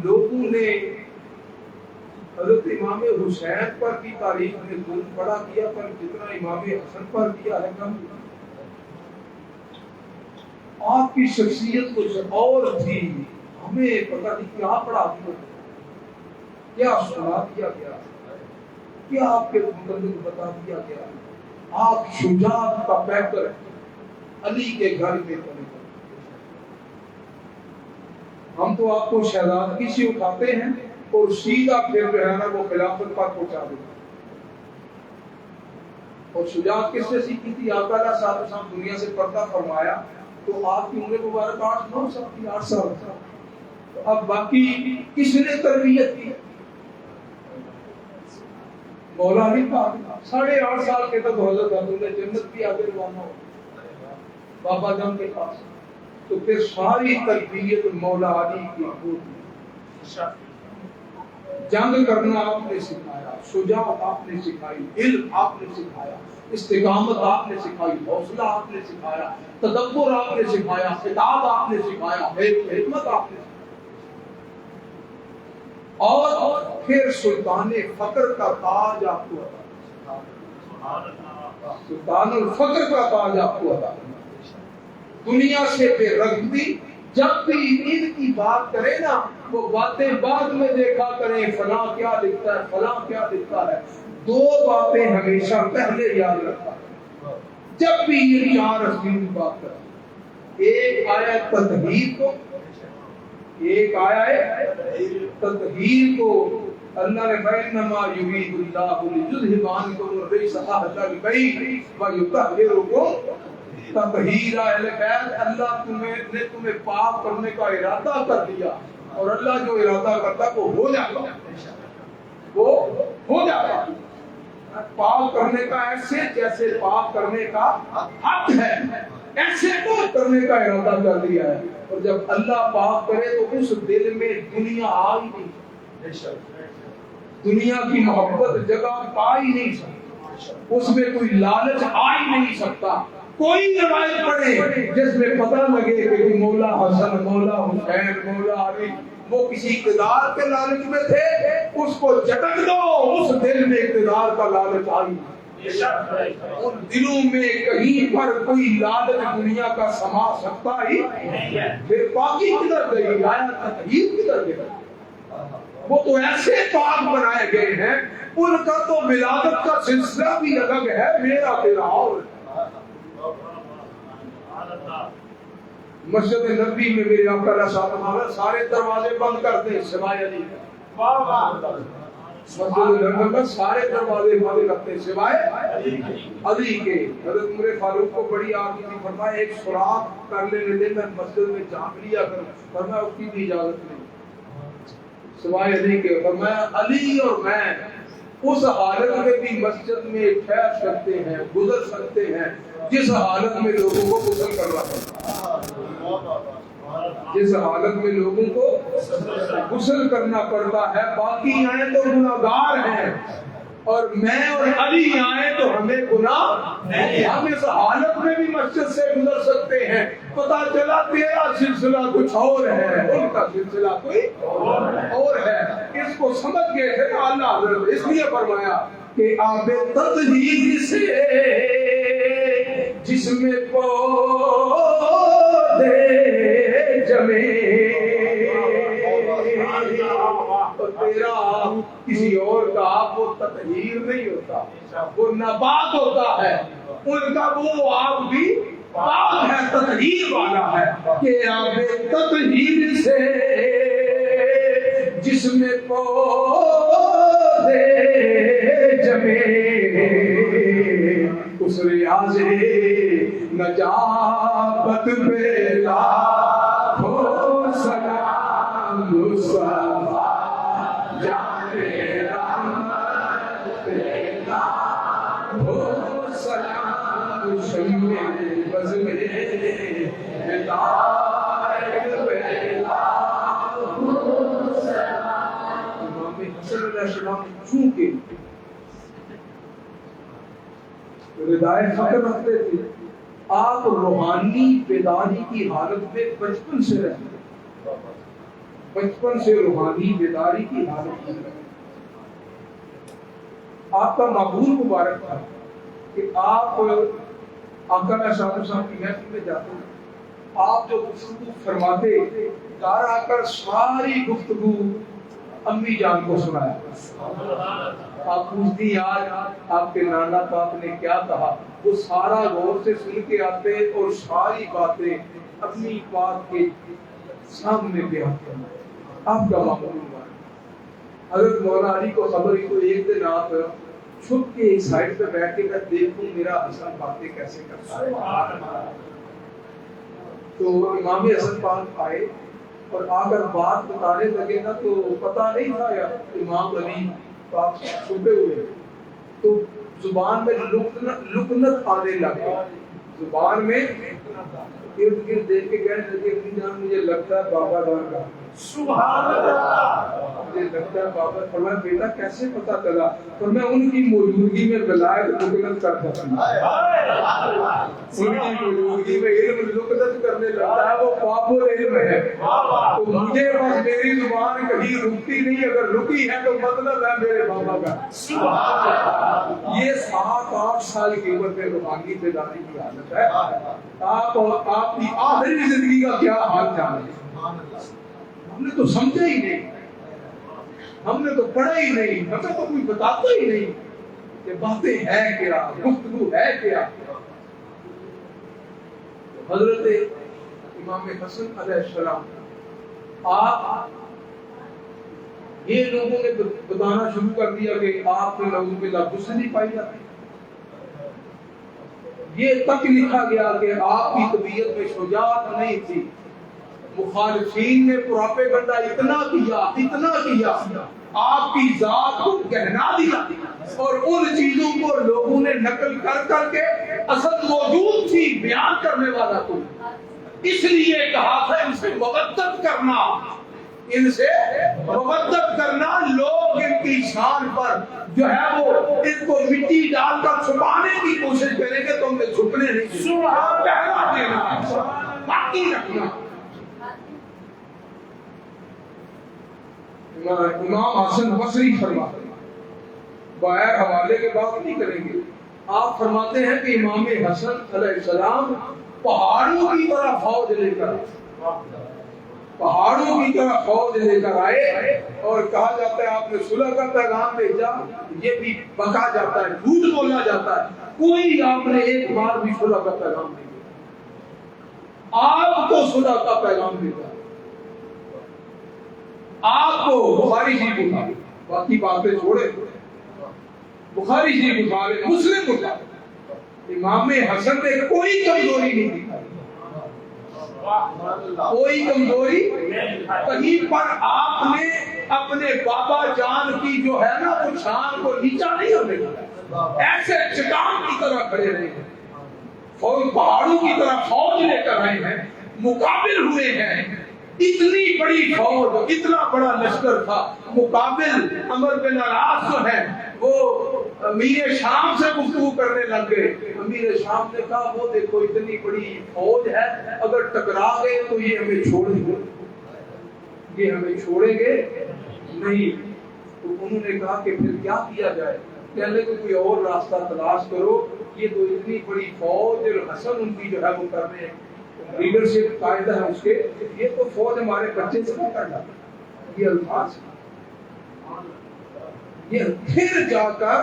لوگوں نے حضرت امام حسین پر کی تاریخ میں ظلم بڑا کیا، پر جتنا امام حسن پر کیا ہے کم۔ آپ کی شخصیت کچھ اور تھی، ہمیں پتہ نہیں کیا پڑھا دیا، کیا سنا دیا گیا، کیا آپ کے متعلق بتا دیا گیا۔ آپ شجاعت کا پیکر علی کے گھر میں پڑے۔ ہم تو آپ کو شہزادگی سے اٹھاتے ہیں اور سیدھا پھر جو ہے نا وہ خلافت پر پہنچا دیتے ہیں۔ اور شجاعت کس سے سیکھی تھی؟ آپ تعالیٰ صاحب دنیا سے پردہ فرمایا تو آپ کی عمر مبارک 8 سال تھی، 8 سال۔ تو اب باقی کس نے تربیت کی؟ مولا علی پاک 8.5 سال کے تک حضرت عبداللہ جنت بھی آگے روانہ ہو بابا جان کے پاس، تو پھر ساری تربیت مولا علی کی خود۔ جنگ کرنا آپ نے سکھایا، شجاعت آپ نے سکھائی، علم آپ نے سکھایا، استقامت آپ نے سکھائی، حوصلہ آپ نے سکھایا، تدبر آپ نے سکھایا، خطاب آپ نے سکھایا، حکمت آپ نے سکھایا، اور پھر سلطان فقر کا تاج آپ کو عطا، سلطان الفقر کا تاج آپ کو عطا۔ دنیا سے بے رغبتی، جب بھی ان کی بات کرے نا وہ باتیں بعد میں دیکھا کریں، فلاں کیا لکھتا ہے، فلاں کیا لکھتا ہے، 2 باتیں ہمیشہ پہلے یاد رکھا جب بھی یہ 4 عظیم بات کرے۔ ایک آیا تطہیر کو، ایک آیا ہے تطہیر کو، اللہ نے فَإِنَّمَا يُرِيدُ اللَّهُ لِيُذْهِبَ عَنكُمُ الرِّجْسَ أَهْلَ الْبَيْتِ وَيُطَهِّرَكُمْ تطہیرا۔ اہل بیت، اللہ نے تمہیں پاک کرنے کا ارادہ کر دیا، اور اللہ جو ارادہ کرتا وہ ہو جاتا، وہ ہو جاتا۔ پاک کرنے کا ایسے جیسے پاک کرنے کا حق ہے، ایسے پاک کرنے کا ارادہ کر دیا ہے۔ اور جب اللہ پاک کرے تو اس دل میں دنیا آ ہی نہیں، دنیا کی محبت جگہ پا ہی نہیں سکتی، اس میں کوئی لالچ آ ہی نہیں سکتا۔ کوئی روایت پڑھے جس میں پتہ لگے کہ مولا حسن، مولا حسین، مولا علی وہ کسی اقتدار کے لالچ میں تھے، اس کو جھٹک دو، اس دل میں اقتدار کا لالچ آئی۔ ان دلوں میں کہیں پر کوئی لالچ دنیا کا سما سکتا ہی، پھر باقی کدھر گئی، آیا تطہیر کدھر گئی؟ وہ تو ایسے پاک بنائے گئے ہیں، ان کا تو ولادت کا سلسلہ بھی الگ ہے، میرا تیرا اور۔ مسجد نبی میں میرے آقا علیہ السلام سارے دروازے بند کرتے سوائے علی کے، مسجد نبی میں سارے دروازے بند کرتے سوائے علی کے۔ حضرت عمر فاروق کو بڑی آگی تھی، فرمایا ایک سراغ کر لینے دے، میں مسجد میں جھانک لیا کروں، فرمایا اس کی بھی اجازت نہیں سوائے علی کے۔ فرمایا علی اور میں اس حالت میں بھی مسجد میں ٹھہر سکتے ہیں، گزر سکتے ہیں جس حالت میں لوگوں کو غسل کرنا پڑتا ہے، جس حالت میں لوگوں کو غسل کرنا پڑتا ہے۔ باقی آئیں تو گناہگار ہیں، اور میں اور علی آئیں تو ہمیں گناہ نہیں، ہم اس حالت میں بھی مسجد سے گزر سکتے ہیں۔ پتہ چلا تیرا سلسلہ کچھ اور ہے، ان کا سلسلہ کوئی اور ہے۔ اس کو سمجھ گئے تھے نا اللہ حضرت، اس لیے فرمایا کہ آب تطہیر سے جس میں پودے جمے، تو تیرا کسی اور کا آپ وہ تطہیر نہیں ہوتا، وہ نبات ہوتا ہے، ان کا وہ آپ بھی پاک ہے، تطہیر والا ہے۔ کہ آب تطہیر سے جس میں پودے جمے، اس ریاض نجابت پہ لاکھوں سلام، مصطفیٰ جانے رحمت پہ لاکھوں سلام، شمع بز میں ہدایت پہ لاکھوں سلام۔ امام حسن علیہ السلام چونکہ بدائے فکر رکھتے تھے. آپ روحانی بیداری کی حالت میں بچپن سے رہتے، بچپن سے روحانی بیداری کی حالت میں رہتے. آپ کا معمول مبارک تھا کہ آپ آقا علیہ السلام کی محفل میں جاتے، آپ جو گفتگو فرماتے گھر آ کر ساری گفتگو امی جان کو سنایا. آپ پوچھتی آج آپ کے نانا باپ نے کیا کہا، وہ سارا غور سے سن کے آتے اور ساری باتیں اپنی بات کے سامنے بیان کرنا. آپ کا معمول مبارک. حضرت مولانا علی کو خبر ہی تو ایک دن آپ چھپ کے ایک سائڈ پہ بیٹھ کے دیکھوں میرا حسن باتیں کیسے کرتا ہے. تو امام حسن پاک آئے اور آ کر بات بتانے لگے نا تو پتہ نہیں تھا یا امام علی پاک چھپے ہوئے، تو زبان میں لکنت آنے لگے. زبان میں ارد گرد دیکھ کے کہنے لگے اپنی جان مجھے لگتا ہے بابا ڈار کا. سبحان اللہ. مجھے لگتا ہے بابا. فرمایا بیٹا کیسے پتا چلا؟ اور میں ان کی موجودگی میں ولایت لکنت کرتا تھا. ان کی موجودگی میں علم لکنت کرنے لگتا ہے، وہ پاپور علم ہے. تو مجھے بس میری زبان کہیں رکتی نہیں، اگر رکی ہے تو مطلب ہے میرے بابا کا. یہ 7-8 سال کی عمر میں روحانی بیداری کی حالت ہے. آپ کی آخری زندگی کا کیا حال جانے. ہم نے تو سمجھا ہی نہیں، ہم نے تو پڑھا ہی نہیں، ہمیں تو کوئی بتاتا ہی نہیں کہ باتیں ہے کیا، گفتگو ہے کیا. حضرت امام حسن علیہ السلام آپ یہ لوگوں نے بتانا شروع کر دیا کہ آپ میں نعوذ باللہ غصے پائی جاتی. یہ تک لکھا گیا کہ آپ کی طبیعت میں شجاعت نہیں تھی. مخالفین نے پروپیگنڈا اتنا کیا آپ کی ذات کو گہرا دیا، اور ان چیزوں کو لوگوں نے نقل کر کے اصل موجود تھی بیان کرنے والا تو. اس لیے کہا تھا ان سے مودت کرنا، ان سے مودت کرنا. لوگ ان کی شان پر جو ہے وہ ان کو مٹی ڈال کر چھپانے کی کوشش کریں گے تو ہمیں چھپنے نہیں، پہلا دینا باقی رکھنا. امام حسن بصری فرماتے ہیں، بغیر حوالے کے بات نہیں کریں گے. آپ فرماتے ہیں کہ امام حسن علیہ السلام پہاڑوں کی طرح فوج لے کر آئے اور کہا جاتا ہے آپ نے صلح کا پیغام بھیجا. یہ بھی بکا جاتا ہے، جھوٹ بولا جاتا ہے. کوئی آپ نے ایک بار بھی صلح کا پیغام نہیں بھیجا. آپ کو صلح کا پیغام بھیجا، آپ کو بخاری شریف اٹھا، باقی باتیں چھوڑے. بخاری شریف اٹھا لے، مسلم اٹھا، امام حسن نے کوئی کمزوری نہیں دکھائی، کوئی کمزوری کہیں پر. آپ نے اپنے بابا جان کی جو ہے نا وہ شان کو نیچا نہیں ہونے دیا، ایسے چٹان کی طرح کھڑے رہے ہیں. فوج پہاڑوں کی طرح فوج لے کر آئے ہیں، مقابل ہوئے ہیں. اتنی بڑی فوج، اتنا بڑا لشکر تھا. مقابل عمر بن العاص جو ہے وہ امیر شام سے گفتگو کرنے لگ گئے. امیر شام نے کہا وہ دیکھو اتنی بڑی فوج ہے، اگر ٹکرا گئے تو یہ ہمیں چھوڑیں گے، یہ ہمیں چھوڑیں گے نہیں. تو انہوں نے کہا کہ پھر کیا کیا جائے؟ کہنے کہ کوئی اور راستہ تلاش کرو. یہ تو اتنی بڑی فوج حسن ان کی جو ہے وہ کر رہے ہیں، لیڈرشپ قاعدہ ہے اس کے، یہ تو فوج ہمارے بچے سے نہیں کرنا. یہ الفاظ یہ پھر جا کر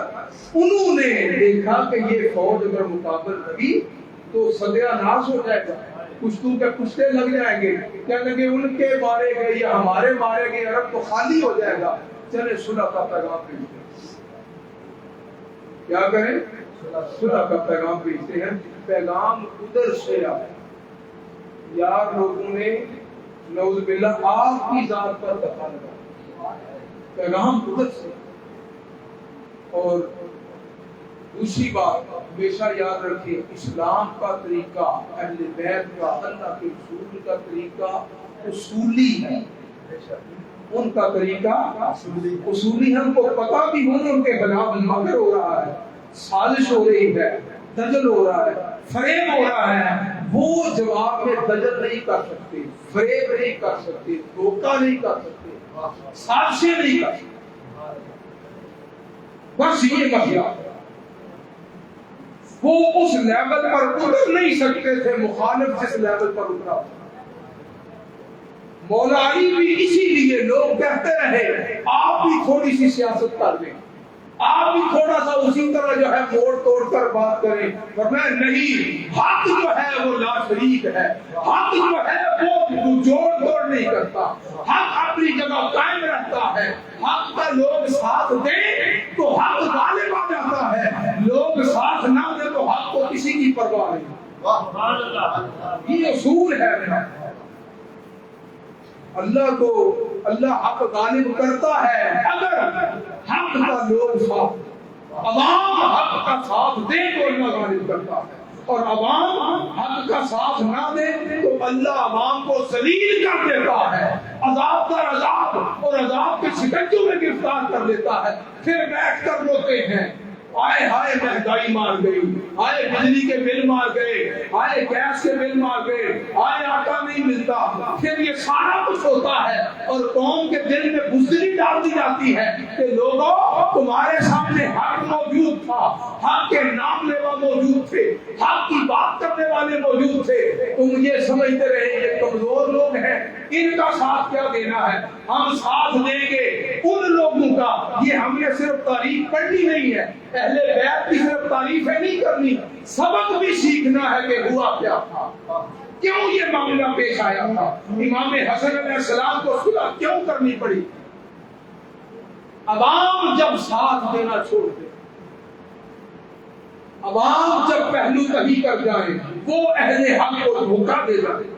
انہوں نے دیکھا کہ یہ فوج اگر مقابل رہی تو ستیہ ناش ہو جائے گا، کشتوں کے کشتے لگ جائیں گے. کہنے لگے ان کے مارے گئے یا ہمارے مارے گئے عرب تو خالی ہو جائے گا. چلے صلح کا پیغام بھیجتے ہیں. کیا کریں؟ صلح کا پیغام بھیجتے ہیں. پیغام ادھر سے آئے. یار لوگوں نے نعوذ باللہ آپ کی ذات پر دفع لگا، پیغام ادھر سے. اور دوسری بات ہمیشہ یاد رکھیے، اسلام کا طریقہ، اہل بیت کا، اللہ کے رسول کا طریقہ اصولی ہے. ان کا طریقہ اصولی ہے. ان کو پتہ بھی ہو ان کے خلاف مکر ہو رہا ہے، سازش ہو رہی ہے، دجل ہو رہا ہے، فریب ہو رہا ہے، وہ جواب میں دجل نہیں کر سکتے، فریب نہیں کر سکتے، دھوکہ نہیں کر سکتے، سازشیں نہیں کر سکتے۔ بس یہ مسئلہ، وہ اس لیول پر اتر نہیں سکتے تھے مخالف جس لیول پر اترا۔ مولا علی بھی اسی لیے لوگ کہتے رہے آپ بھی تھوڑی سی سیاست کر لیں، آپ بھی تھوڑا سا اسی طرح جو ہے موڑ توڑ کر بات کریں، ورنہ نہیں، حق جو ہے وہ لا شریک ہے، حق جو ہے وہ جوڑ توڑ نہیں کرتا، حق اپنی جگہ قائم رہتا ہے، حق کا لوگ ساتھ دیں تو حق غالب آ جاتا ہے، لوگ ساتھ نہ دیں تو حق کو کسی کی پرواہ نہیں۔ یہ اصول ہے میرا، اللہ کو اللہ حق غالب کرتا ہے اگر حق کا لوگ ساتھ، عوام حق کا ساتھ دے تو اللہ غالب کرتا ہے، اور عوام حق کا ساتھ نہ دے تو اللہ عوام کو ذلیل کر دیتا ہے، عذاب در عذاب اور عذاب کے شکنجوں میں گرفتار کر دیتا ہے، پھر بیٹھ کر روتے ہیں آئے ہائے مہنگائی مار گئی، آئے بجلی کے بل مار گئے، آئے گیس کے بل مار گئے، آئے آٹا نہیں ملتا، پھر یہ سارا کچھ ہوتا ہے اور قوم کے دل میں بزدلی ڈال دی جاتی ہے کہ لوگوں تمہارے سامنے حق موجود تھا، حق کے نام لیوا موجود تھے، حق کی بات کرنے والے موجود تھے، تم یہ سمجھتے رہے یہ کمزور لوگ ہیں، ان کا ساتھ کیا دینا ہے، ہم ساتھ دیں گے ان لوگوں کا۔ یہ ہم نے صرف تاریخ پڑھنی نہیں ہے، اہل بیت کی صرف تعریفیں نہیں کرنی، سبق بھی سیکھنا ہے کہ ہوا کیا تھا، کیوں یہ معاملہ پیش آیا تھا، امام حسن علیہ السلام کو صلح کیوں کرنی پڑی۔ عوام جب ساتھ دینا چھوڑ دے، عوام جب پہلو تہی کر جائیں، وہ اہل حق کو دھوکہ دے جائیں،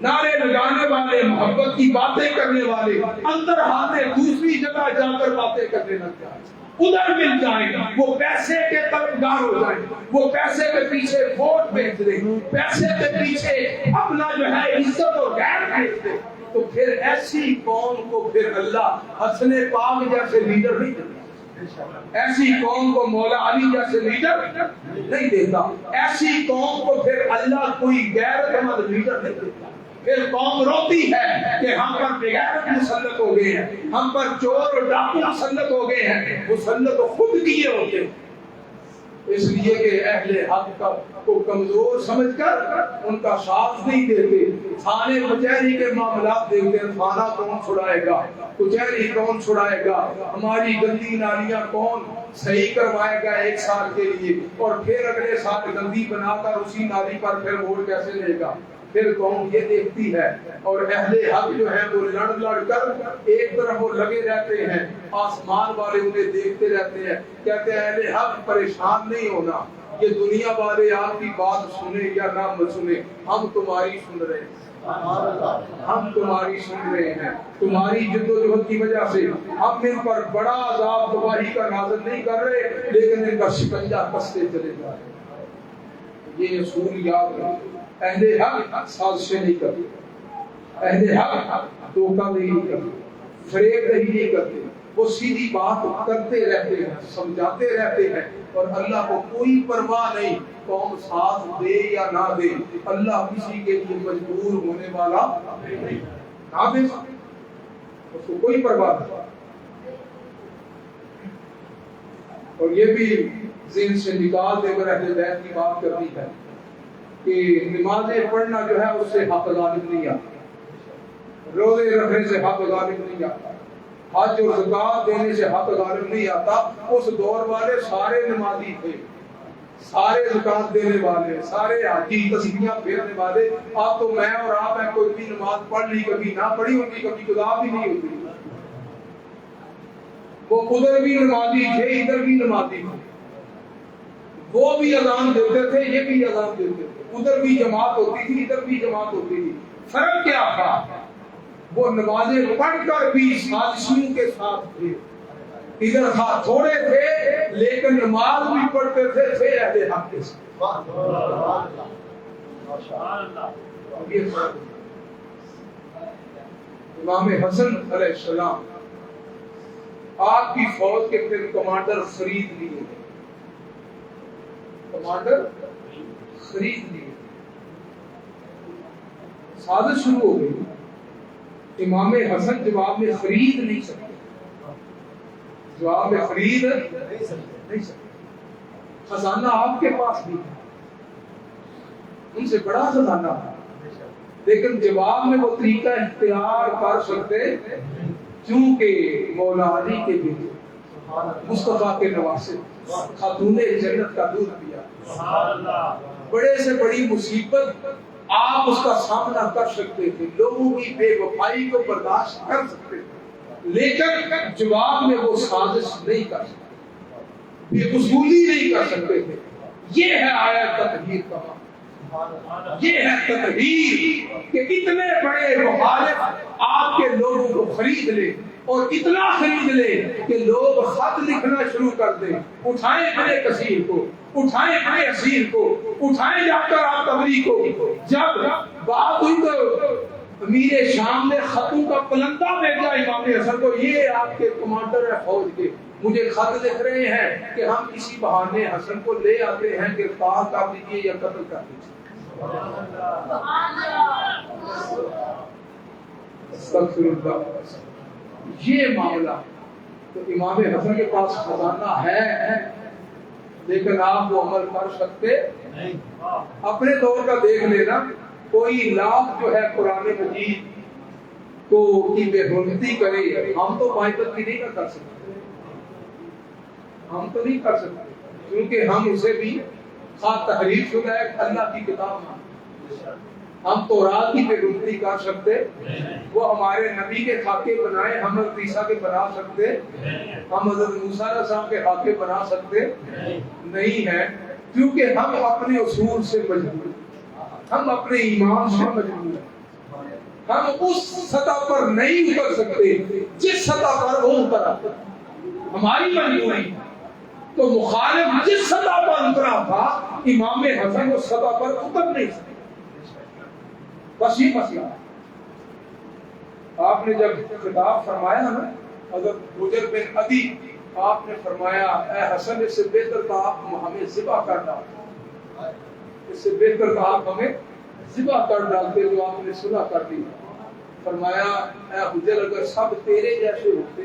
نعرے لگانے والے، محبت کی باتیں کرنے والے اندر ہاتھے دوسری جگہ جا کر باتیں کرنے لگ جائیں، ادھر مل جائیں، وہ پیسے کے طلبگار ہو جائیں، وہ پیسے کے پیچھے ووٹ بیچ دیں، پیسے کے پیچھے اپنا جو ہے عزت اور غیر بیچ دیں، تو پھر ایسی قوم کو پھر اللہ حسن پاک جیسے لیڈر نہیں دیتا، ایسی قوم کو مولا علی جیسے لیڈر نہیں دیتا، ایسی قوم کو پھر اللہ کوئی غیرت مند لیڈر نہیں دیتا۔ پھر قوم روتی ہے کہ ہم پر بغیرت مسلط ہو گئے ہیں، ہم پر چور اور ڈاکو مسلط ہو گئے ہیں، مسلط تو خود کیے ہوتے ہیں، اس لیے کہ اہل حق کو کمزور سمجھ کر ان کا ساتھ نہیں دیتے، تھانے کچہری کے معاملات دیکھتے ہیں، تھانہ کون چھڑائے گا، کچہری کون چھڑائے گا، ہماری گندی نالیاں کون صحیح کروائے گا ایک سال کے لیے، اور پھر اگلے سال گندی بنا کر اسی نالی پر پھر ووٹ کیسے لے گا۔ پھر قوم یہ دیکھتی ہے، اور اہل حق جو ہے وہ لڑ لڑ کر ایک طرف وہ لگے رہتے ہیں، آسمان والے انہیں دیکھتے رہتے ہیں، کہتے ہیں اہل حق پریشان نہیں ہونا، یہ دنیا والے آپ کی بات سنیں یا نہ سنیں، ہم تمہاری سن رہے ہیں، ہم تمہاری سن رہے ہیں، تمہاری جدوجہد کی وجہ سے ہم ان پر بڑا عذاب تباہی کا نازل نہیں کر رہے، لیکن ان کا شکنجہ کستے چلے جا رہے۔ یہ اصول یاد رکھیں، اہل حق سازشیں نہیں کرتے، اہل حق دھوکہ نہیں کرتے، فریب نہیں کرتے، وہ سیدھی بات کرتے رہتے ہیں، سمجھاتے رہتے ہیں، اور اللہ کو کوئی پرواہ نہیں قوم ساتھ دے یا نہ دے، اللہ کسی کے لیے مجبور ہونے والا نہیں، نہ دے اس کو کوئی پرواہ نہیں۔ اور یہ بھی ذہن سے نکال دے کر اہل بیت کی بات کرنی ہے کہ نمازیں پڑھنا جو ہے اس سے حق غالب نہیں آتا، روزے رکھنے سے حق غالب نہیں آتا، حج اور زکات دینے سے حق غالب نہیں آتا۔ اس دور والے سارے نمازی تھے، سارے زکات دینے والے، سارے حاجی، تسبیحاں پھیرنے والے، آپ تو میں اور آپ ہیں، کوئی بھی نماز پڑھ لی کبھی نہ پڑھی ہوگی، کبھی خدا بھی نہیں ہوتی، وہ ادھر بھی نمازی تھے ادھر بھی نمازی تھے، وہ بھی اذان دیتے تھے یہ بھی اذان دیتے تھے، ادھر بھی جماعت ہوتی تھی ادھر بھی جماعت ہوتی تھی، فرق کیا تھا؟ وہ نمازیں پڑھ کر بھی سازشیوں کے ساتھ تھے، ادھر تھوڑے تھے لیکن نماز بھی پڑھتے تھے اہل حق کے ساتھ۔ امام حسن علیہ السلام آپ کی فوج کے پھر کمانڈر فرید لیے، کمانڈر خرید لیے. سازش شروع ہو گئی. امام حسن جواب میں خرید نہیں سکتے, جواب میں خرید نہیں سکتے. خزانہ آپ کے پاس بھی ہے, ان سے بڑا خزانہ ہے, لیکن جواب میں وہ طریقہ اختیار کر سکتے چونکہ مولا علی کے بیٹے مصطفیٰ کے نواسے خاتون جنت کا دودھ پیا. بڑے سے بڑی مصیبت آپ اس کا سامنا کر سکتے تھے, لوگوں کی بے وفائی کو برداشت کر سکتے تھے, لیکن جواب میں وہ سازش نہیں کر سکتے, بے اصولی نہیں کر سکتے تھے. یہ ہے آیت تطہیر کا معنی, یہ ہے تطہیر کہ اتنے بڑے مخالف آپ کے لوگوں کو خرید لے, اور اتنا خرید لے کہ لوگ خط لکھنا شروع کر دیں, اٹھائیں اپنے کثیر کو, اٹھائیں اپنے اسیر کو, اٹھائیں جا کر آپ تبری کو. جب بات ہوئی تو امیر شام نے خطوں کا پلندہ بھیجا امام حسن کو, یہ آپ کے کمانڈر ہے فوج کے, مجھے خط لکھ رہے ہیں کہ ہم اسی بہانے حسن کو لے آتے ہیں, گرفتار کر دیجیے یا قتل کر دیجیے. یہ معاملہ تو امام حسن کے پاس خزانہ ہے, لیکن آپ وہ عمل کر سکتے نہیں. اپنے دور کا دیکھ لینا, کوئی لاکھ جو ہے قرآن مجید کو کی بے حرمتی کرے, ہم تو بائبل کی نہیں کر سکتے, ہم تو نہیں کر سکتے, کیونکہ ہم اسے بھی خواہ تحریف شدہ ہے اللہ کی کتاب میں. ہم تورات کی بے حرمتی کر سکتے, وہ ہمارے نبی کے خاکے بنائے, ہم حضرت عیسیٰ کے بنا سکتے, ہم حضرت موسیٰ علیہ السلام کے خاکے بنا سکتے نہیں ہیں, کیونکہ ہم اپنے اصول سے مجبور ہیں, ہم اپنے ایمان سے مجبور ہیں. ہم اس سطح پر نہیں اتر سکتے جس سطح پر وہ اتر آتا, ہماری مجبوری. تو مخالف جس سطح پر اترا تھا, امام حسن اس سطح پر اتر نہیں سکتے. بس یہ مسئلہ. آپ نے جب خطاب فرمایا نا حضرت حجر بن عدی, آپ نے فرمایا اے حسن, اس سے بہتر تھا آپ ہمیں ذبح کر ڈالتے, اس سے بہتر تھا آپ ہمیں ذبح کر ڈالتے جو آپ نے صلح کر دی. فرمایا اے حجر, اگر سب تیرے جیسے ہوتے,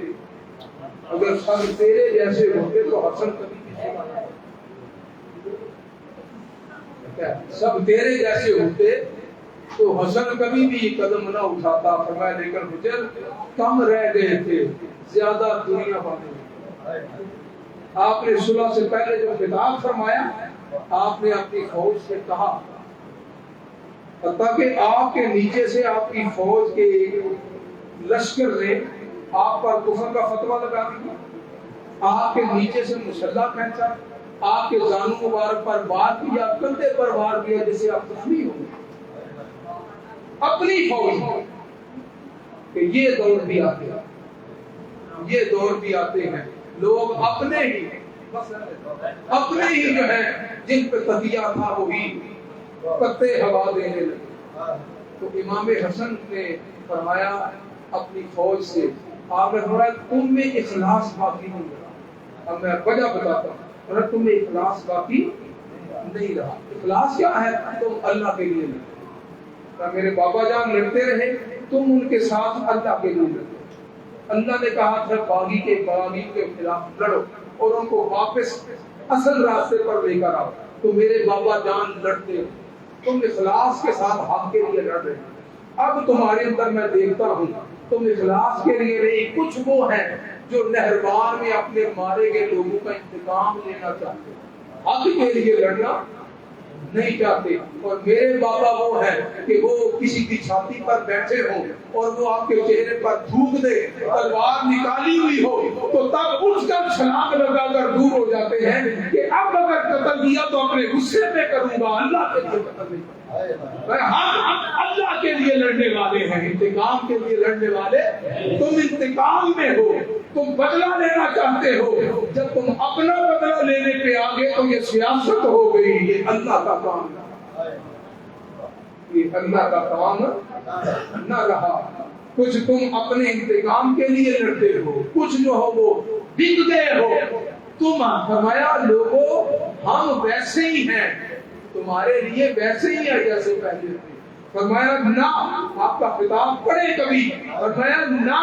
اگر سب تیرے جیسے ہوتے تو حسن کبھی بھی صلح نہ کرتا. سب تیرے جیسے ہوتے تو حسن کبھی بھی قدم نہ اٹھاتا. فرمایا لیکن حجر کم رہ گئے تھے, زیادہ دنیا باندھے. آپ نے صلح سے پہلے جو خطاب فرمایا, آپ نے اپنی فوج سے کہا, حتیٰ کہ آپ کے نیچے سے آپ کی فوج کے لشکر نے آپ پر کفر کا فتویٰ لگا دیا, آپ کے نیچے سے مسلح پہنچا, آپ کے زانو مبارک پر وار کیا, کندھے پر وار کیا جسے آپ زخمی ہوں گے. اپنی فوج کہ یہ دور بھی آتے ہیں, یہ دور بھی آتے ہیں, لوگ اپنے ہی جو ہیں جن پہ تقیہ تھا وہی پتے ہوا دینے لگے. تو امام حسن نے فرمایا اپنی فوج سے, آپ نے فرمایا تم میں اخلاص باقی نہیں رہا. اب میں وجہ بتاتا ہوں, تم میں اخلاص باقی نہیں رہا. اخلاص کیا ہے؟ تم اللہ کے لیے لڑتے. میرے بابا جان لڑتے رہے, تم ان کے ساتھ اللہ کے لیے لڑتے. اللہ نے کہا تھا باغی کے خلاف لڑو اور ان کو واپس اصل راستے پر لے کر آؤ. تو میرے بابا جان لڑتے, تم اخلاص کے ساتھ حق کے لیے لڑ رہے. اب تمہارے اندر میں دیکھتا ہوں تم اخلاص کے لیے نہیں, کچھ وہ ہیں جو نہروان میں اپنے مارے گئے لوگوں کا انتقام لینا چاہتے, حق کے لیے لڑنا نہیں چاہتے. اور میرے بابا وہ ہیں کہ وہ کسی کی چھاتی پر بیٹھے ہوں اور وہ آپ کے چہرے پر تھوک دے, تلوار نکالی ہوئی ہو تو تب اٹھ کر چھلانگ لگا کر دور ہو جاتے ہیں کہ اب اگر قتل کیا تو اپنے غصے پہ کروں گا, اللہ کے لیے قتل نہیں. ہم اللہ کے لیے لڑنے والے ہیں, انتقام کے لیے لڑنے والے. تم انتقام میں ہو, تم بدلہ لینا چاہتے ہو. جب تم اپنا بدلہ لینے پہ آگے تو یہ سیاست ہو گئی, یہ اللہ کا کام, یہ اللہ کا کام نہ رہا. کچھ تم اپنے انتقام کے لیے لڑتے ہو, کچھ جو ہو وہ بک گئے ہو. تم فرمایا لوگوں ہم ویسے ہی ہیں، تمہارے لیے ویسے ہی ہے جیسے پہلے تھے۔ فرمایا نہ، آپ کا خطاب پڑھے کبھی، فرمایا نہ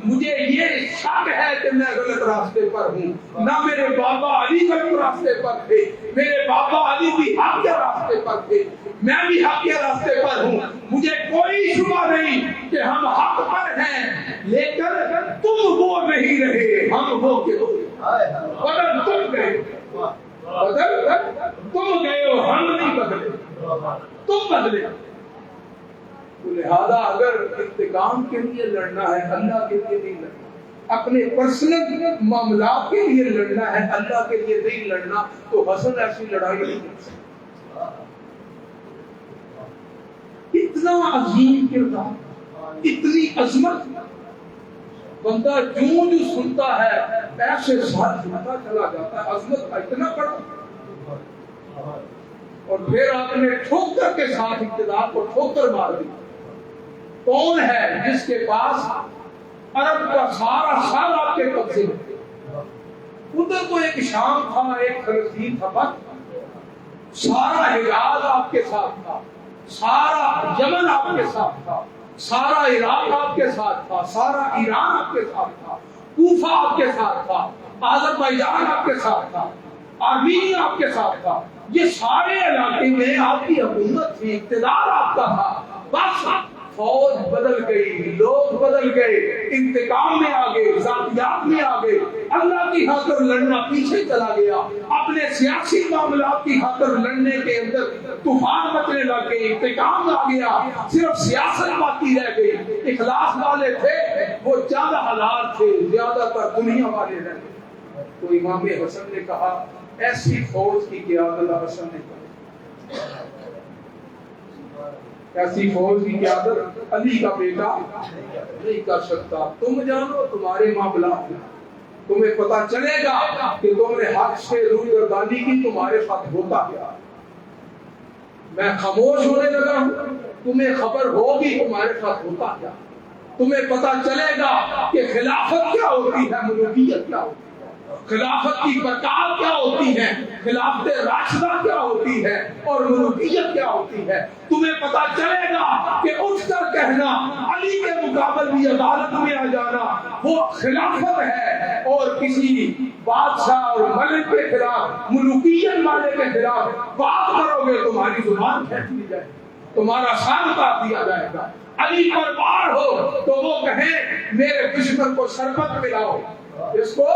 مجھے یہ شک ہے کہ میں غلط راستے پر ہوں، نہ میرے بابا علی غلط راستے پر تھے، میرے بابا علی بھی حق کے راستے پر تھے، میں بھی حق کے راستے پر ہوں، مجھے کوئی شبہ نہیں کہ ہم حق پر ہیں، لیکن تم وہ نہیں رہے، ہم وہ کے ہو بدل تم گئے، بدل تم گئے ہو، ہم نہیں بدلے، تم بدلے۔ لہذا اگر انتقام کے لیے لڑنا ہے اللہ کے لیے نہیں لڑنا، اپنے پرسنل معاملات کے لیے لڑنا ہے اللہ کے لیے نہیں لڑنا، تو حسن ایسی لڑائی نہیں لڑ سکتا۔ اتنا عظیم کردار، اتنی عظمت، بندہ جو سنتا ہے ایسے ساتھ جھوٹا چلا جاتا ہے، عظمت کا اتنا بڑا، اور پھر آپ نے ٹھوکر کے ساتھ اقتدار کو ٹھوکر مار دی۔ کون ہے جس کے پاس عرب کا سارا سال آپ کے قبضے میں؟ ادھر تو ایک شام تھا، ایک فلسطین تھا، بس سارا حجاز آپ کے ساتھ تھا، سارا یمن آپ کے ساتھ تھا، سارا عراق آپ کے ساتھ تھا، سارا ایران آپ کے ساتھ تھا، کوفہ آپ کے ساتھ تھا، آذربائیجان آپ کے ساتھ تھا، آرمینیا آپ کے ساتھ تھا، یہ سارے علاقے میں آپ کی حکومت تھی، اقتدار آپ کا تھا، بس فوج بدل گئی، لوگ بدل گئے، انتقام میں آ گئے، ذاتیات میں آ گئے، اللہ کی خاطر لڑنا پیچھے چلا گیا، اپنے سیاسی معاملات کی خاطر لڑنے کے اندر طوفان مچنے لگ گئے، انتقام آ گیا، صرف سیاست باقی رہ گئی۔ اخلاص والے تھے وہ زیادہ حلال تھے، زیادہ تر دنیا والے رہ گئے۔ تو امام حسن نے کہا ایسی فوج کی قیادت حسن نے کی، ایسی فوج کی قیادت علی کا بیٹا نہیں کر سکتا۔ تم جانو تمہارے معاملات میں، تمہیں پتا چلے گا کہ تم نے حق سے روگردانی کی، تمہارے ساتھ ہوتا کیا۔ میں خاموش ہونے لگا ہوں، تمہیں خبر ہوگی تمہارے ساتھ ہوتا کیا، تمہیں پتا چلے گا کہ خلافت کیا ہوتی ہے، ملوکیت کیا ہوتی ہے، خلافت کی برکات کیا ہوتی ہے، خلافت راشدہ کیا ہوتی ہے، اور ملوکیت کیا ہوتی ہے۔ تمہیں پتا چلے گا کہ اٹھ کر کہنا علی کے مقابل بھی عدالت میں آ جانا وہ خلافت ہے، اور کسی بادشاہ اور ملک کے خلاف، ملوکیت والے کے خلاف بات کرو گے تمہاری زبان کھینچ لی جائے، تمہارا سان کاٹ دیا جائے گا۔ علی پر وار ہو تو وہ کہیں میرے دشمن کو شربت پلاؤ، اس کو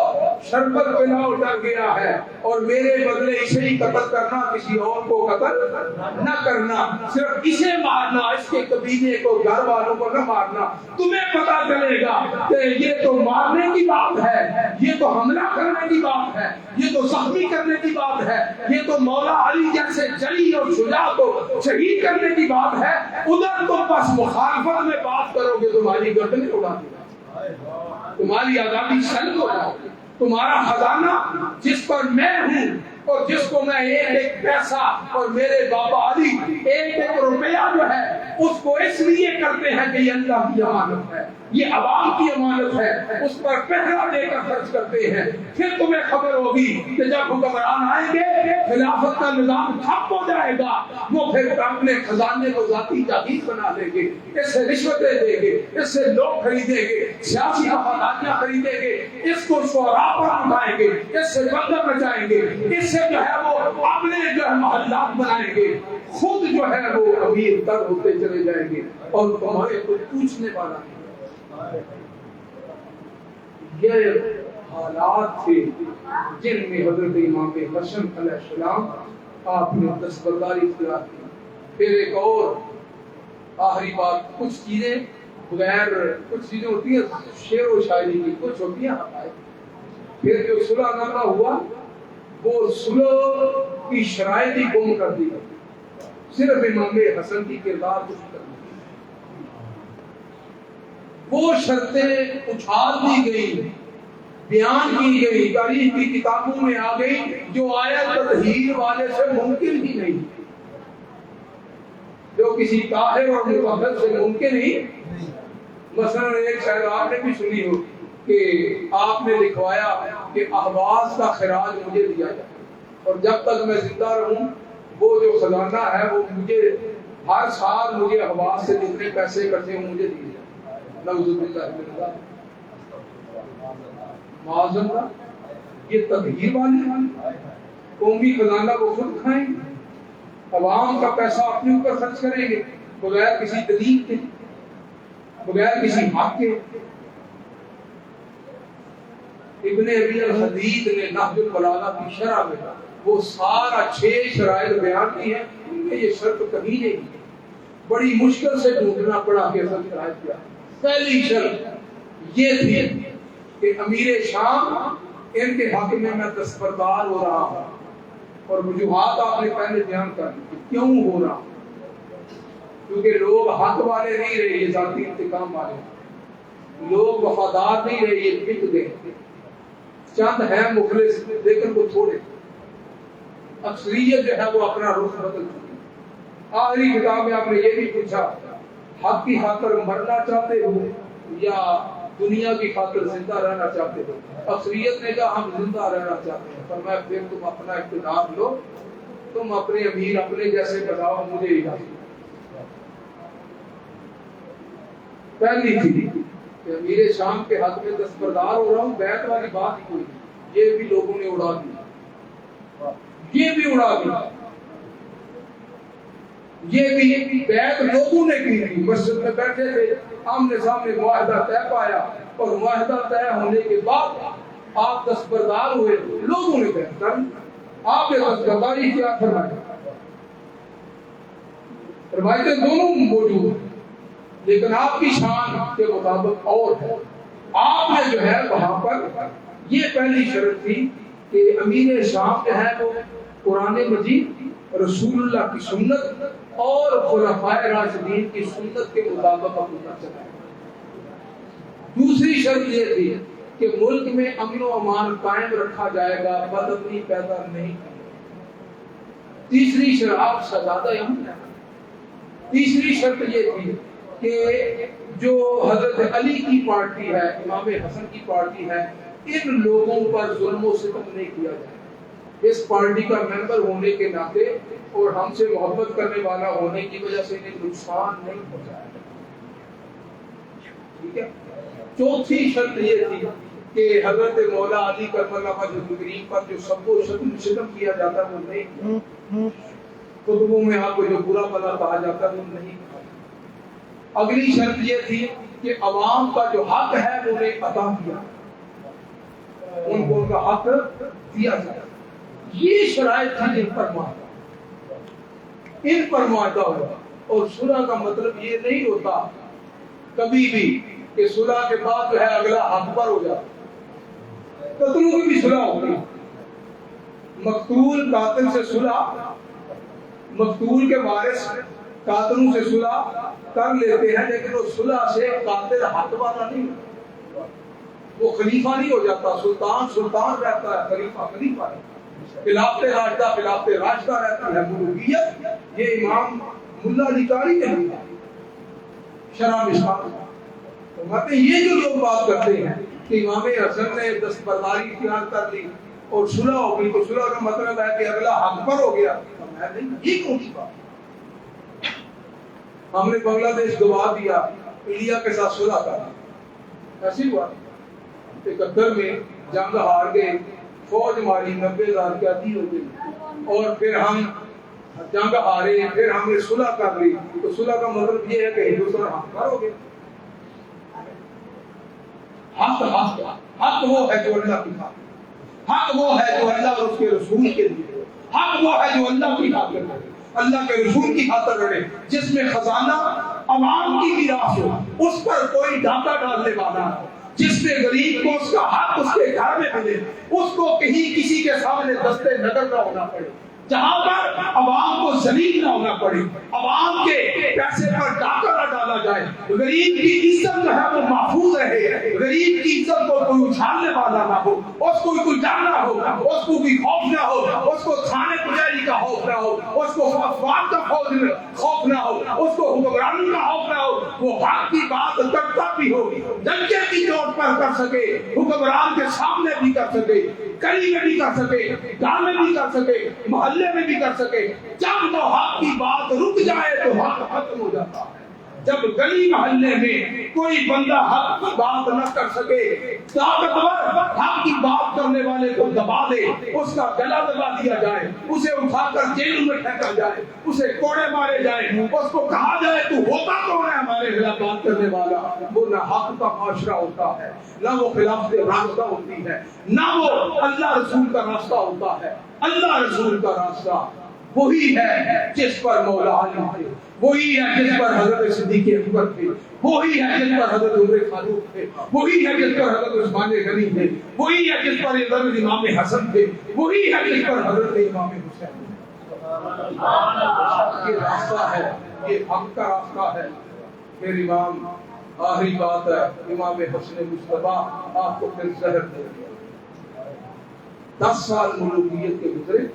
شربت پلاؤ، ڈر گیا ہے، اور میرے بدلے اسے ہی قتل کرنا، کسی اور کو قتل نہ کرنا، صرف اسے مارنا، اس کے قبیلے کو، گھر والوں کو نہ مارنا۔ تمہیں پتا چلے گا کہ یہ تو مارنے کی بات ہے، یہ تو حملہ کرنے کی بات ہے، یہ تو زخمی کرنے کی بات ہے، یہ تو مولا علی جیسے جلی اور شجاع کو شہید کرنے کی بات ہے۔ ادھر تو بس مخالفت میں بات کرو گے تمہاری گردنیں اڑا دے گا، تمہاری آزادی سلب ہو جائے گی۔ تمہارا خزانہ جس پر میں ہوں اور جس کو میں ایک ایک پیسہ، اور میرے بابا علی ایک ایک روپیہ جو ہے اس کو اس لیے کرتے ہیں کہ یہ اللہ کی امانت ہے، یہ عوام کی امانت ہے، اس پر پہرا دے کر خرچ کرتے ہیں۔ پھر تمہیں خبر ہوگی کہ جب حکمران آئیں گے خلافت کا نظام ٹھپ ہو جائے گا، وہ پھر اپنے خزانے کو ذاتی جاگیر بنا دیں گے، اس سے رشوتیں دیں گے، اس سے لوگ خریدیں گے، سیاسی مفادات خریدیں گے، اس کو شعراء پر اٹھائیں گے، اس سے بندر مچائیں گے، اس سے جو ہے وہ اپنے جو ہے محلات بنائیں گے، خود جو ہے وہ امیر تر ہوتے چلے جائیں گے، اور تمہارے کوئی پوچھنے والا نہیں۔ یہ حالات تھے جن میں حضرت امام حسن علیہ السلام آپ نے دستبرداری اختیار کی۔ پھر ایک اور آخری بات، کچھ چیزیں بغیر، کچھ چیزیں ہوتی ہیں شعر و شاعری کی، کچھ ہوتی ہیں حقائق۔ پھر جو صلح نامہ ہوا وہ صلح کی شرائط ہی گم کر دی گئی، صرف امام حسن کی کردار کچھ کر دی، وہ شرطیں اچھال دی گئی، بیان کی گئی، تاریخ کی کتابوں میں آ گئی، جو آیت تطہیر والے سے ممکن ہی نہیں، جو کسی طاہر اور مطہر سے ممکن ہی۔ مثلا ایک شاید آپ نے بھی سنی ہو کہ آپ نے لکھوایا کہ احواز کا خراج مجھے دیا جائے، اور جب تک میں زندہ رہوں وہ جو خزانہ ہے وہ مجھے ہر سال مجھے حواس سے جتنے پیسے کرتے ہوں مجھے دیے جائیں. نعوذ باللہ من ذلک. معاذ اللہ، یہ تدبیر والی قومی خزانہ وہ خود کھائیں گے، عوام کا پیسہ اپنے اوپر خرچ کریں گے بغیر کسی دلیل کے، بغیر کسی حق کے. ابن ابی الحدید نے نہج البلاغہ کی شرح میں وہ سارا 6 شرائط بیان کی ہیں، ان میں یہ شرط کہیں نہیں. بڑی مشکل سے ڈھونڈنا پڑا کہ اصل شرائط کیا. پہلی شرط یہ تھی کہ امیر شام ان کے حق میں دستبردار ہو رہا ہوں، اور وجوہات آپ نے پہلے بیان کر دی کیوں ہو رہا ہوں. کیونکہ لوگ حق والے نہیں رہے، یہ ذاتی انتقام والے. لوگ وفادار نہیں رہے، یہ بک گئے. چند ہے مخلص لیکن وہ تھوڑے، اکثریت جو ہے وہ اپنا رخ بدل چکی. آخری کتاب میں آپ نے یہ بھی پوچھا حق کی خاطر مرنا چاہتے ہو یا دنیا کی خاطر زندہ رہنا چاہتے ہو. اکثریت نے کہا ہم زندہ رہنا چاہتے ہیں. فرمایا پھر تم اپنا اقتدار لو، تم اپنے امیر اپنے جیسے بتاؤ، مجھے ہی نہیں. پہلی تھی کہ امیر شام کے حق میں دستبردار ہو رہا ہوں، بیعت والی بات ہی کوئی نہیں. یہ بھی لوگوں نے اڑا دی، یہ بھی اڑا دی. یہ بھی بیعت لوگوں نے کی تھی. مسجد میں بیٹھے تھے، آمنے سامنے معاہدہ طے پایا، اور معاہدہ طے ہونے کے بعد آپ دستبردار ہوئے، لوگوں نے بیعت کر لی. آپ نے دستبرداری اختیار فرمائی. روایتیں دونوں موجود ہیں لیکن آپ کی شان کے مطابق اور ہے. آپ نے جو ہے وہاں پر یہ پہلی شرط تھی کہ امیر شام جو ہے وہ قرآن مجید، رسول اللہ کی سنت اور خلفائے راشدین کی سنت کے مطابق اپنا چلائے. دوسری شرط یہ تھی کہ ملک میں امن و امان قائم رکھا جائے گا، بدامنی پیدا نہیں. تیسری شرط شہزادہ امن ہے. تیسری شرط یہ تھی کہ جو حضرت علی کی پارٹی ہے، امام حسن کی پارٹی ہے، ان لوگوں پر ظلم و ستم نہیں کیا جائے. اس پارٹی کا ممبر ہونے کے ناطے اور ہم سے محبت کرنے والا ہونے کی وجہ سے انہیں نقصان نہیں پہنچایا. ٹھیک ہے. چوتھی شرط یہ تھی کہ حضرت مولا علی کرم اللہ وجہہ الکریم پر جو سب کو ستم کیا جاتا ہے وہ نہیں، کتبوں میں آپ کو جو برا بلا کہا جاتا ہے وہ نہیں. اگلی شرط یہ تھی کہ عوام کا جو حق ہے وہ انہیں عطا کیا، ان کو ان کا حق دیا جائے. یہ شرائط تھی جن پر معاہدہ، ان پر معاہدہ ہوا. اور صلح کا مطلب یہ نہیں ہوتا کبھی بھی کہ صلح کے بعد جو ہے اگلا حق پر ہو جاتا. قتلوں کی بھی صلح ہوگی. مقتول قاتل سے صلح، مقتول کے وارث قاتلوں سے صلح کر لیتے ہیں، لیکن وہ صلح سے قاتل حق والا نہیں ہوتا. وہ خلیفہ نہیں ہو جاتا. سلطان رہتا ہے، خلیفہ ہے. خلافت راشدہ رہتا ہے. ملوکیت یہ امام ملا علی قاری نے دی شرح مشکات. تو یہ جو لوگ بات کرتے ہیں کہ امام حسن نے دستبرداری اختیار کر لی اور صلح ہو گئی، تو صلح کا مطلب ہے کہ اگلا حق پر ہو گیا. یہ کون سی بات؟ ہم نے بنگلہ دیش گوا دیا، انڈیا کے ساتھ صلح کر دی، ایسی ہوا. 71 میں جنگ ہار گئے، فوج ہماری 90,000 کی آدھی ہو گئی، اور پھر ہم جنگ ہارے، پھر ہم نے صلح کر لی. تو صلح کا مطلب یہ ہے کہ ہندوستان حق پر ہو گئے. حق وہ ہے جو اللہ کی خاطر، حق وہ ہے جو اللہ اور اس کے رسول کے لیے، حق وہ ہے جو اللہ کی خاطر لڑے، اللہ کے رسول کی خاطر لڑے. جس میں خزانہ عوام کی میراث ہو، اس پر کوئی ڈاکہ ڈالنے والا ہو، جس میں غریب کو اس کا حق اس کے گھر میں ملے، اس کو کہیں کسی کے سامنے دستے نظر نہ ہونا پڑے، جہاں پر عوام کو ذلیل نہ ہونا پڑے، عوام کے پیسے پر ڈاکہ نہ ڈالا جائے، غریب کی عزت جو ہے وہ محفوظ رہے، غریب کی عزت کو کوئی اچھالنے والا نہ ہو، اس کو کوئی ڈر نہ ہو، اس کو کوئی خوف نہ ہو، اس کو تھانے پجاری کا خوف نہ ہو، اس کو افواج کا خوف نہ ہو، اس کو حکمرانی کا خوف نہ ہو. وہ حق کی بات کرتا بھی ہو، ڈنکے کی چوٹ پر کر سکے، حکمران کے سامنے بھی کر سکے، گلی میں بھی کر سکے، گاؤں میں بھی کر سکے، محلے میں بھی کر سکے۔ جب تو حق کی بات رک جائے تو حق ختم ہو جاتا ہے۔ جب گلی محلے میں کوئی بندہ حق کی بات نہ کر سکے، طاقتور حق کی بات کرنے والے کو دبا دے، اس کا گلا دبا دیا جائے، اسے اٹھا کر جیل میں پھینکا جائے، اسے کوڑے مارے جائیں، اس کو کہا جائے تو ہوتا کون ہے ہمارے خلاف بات کرنے والا، وہ نہ حق کا معاشرہ ہوتا ہے، نہ وہ خلاف راستہ ہوتی ہے، نہ وہ اللہ رسول کا راستہ ہوتا ہے۔ اللہ رسول کا راستہ وہی ہے جس پر مولا علی تھے، وہی ہے جس پر حضرت صدیق اکبر تھے، وہی ہے جس پر حضرت عمر فاروق تھے، وہی ہے جس پر حضرت عثمان غنی تھے، وہی ہے جس پر حضرت امام حسن تھے، وہی ہے جس پر حضرت امام حسین تھے۔ یہ راستہ ہے، یہ حق کا راستہ ہے۔ پھر امام آخری بات ہے، امام حسن مصطفیٰ آپ کو پھر زہر دے دیا۔ 10 سال ملوکیت کے گزرے،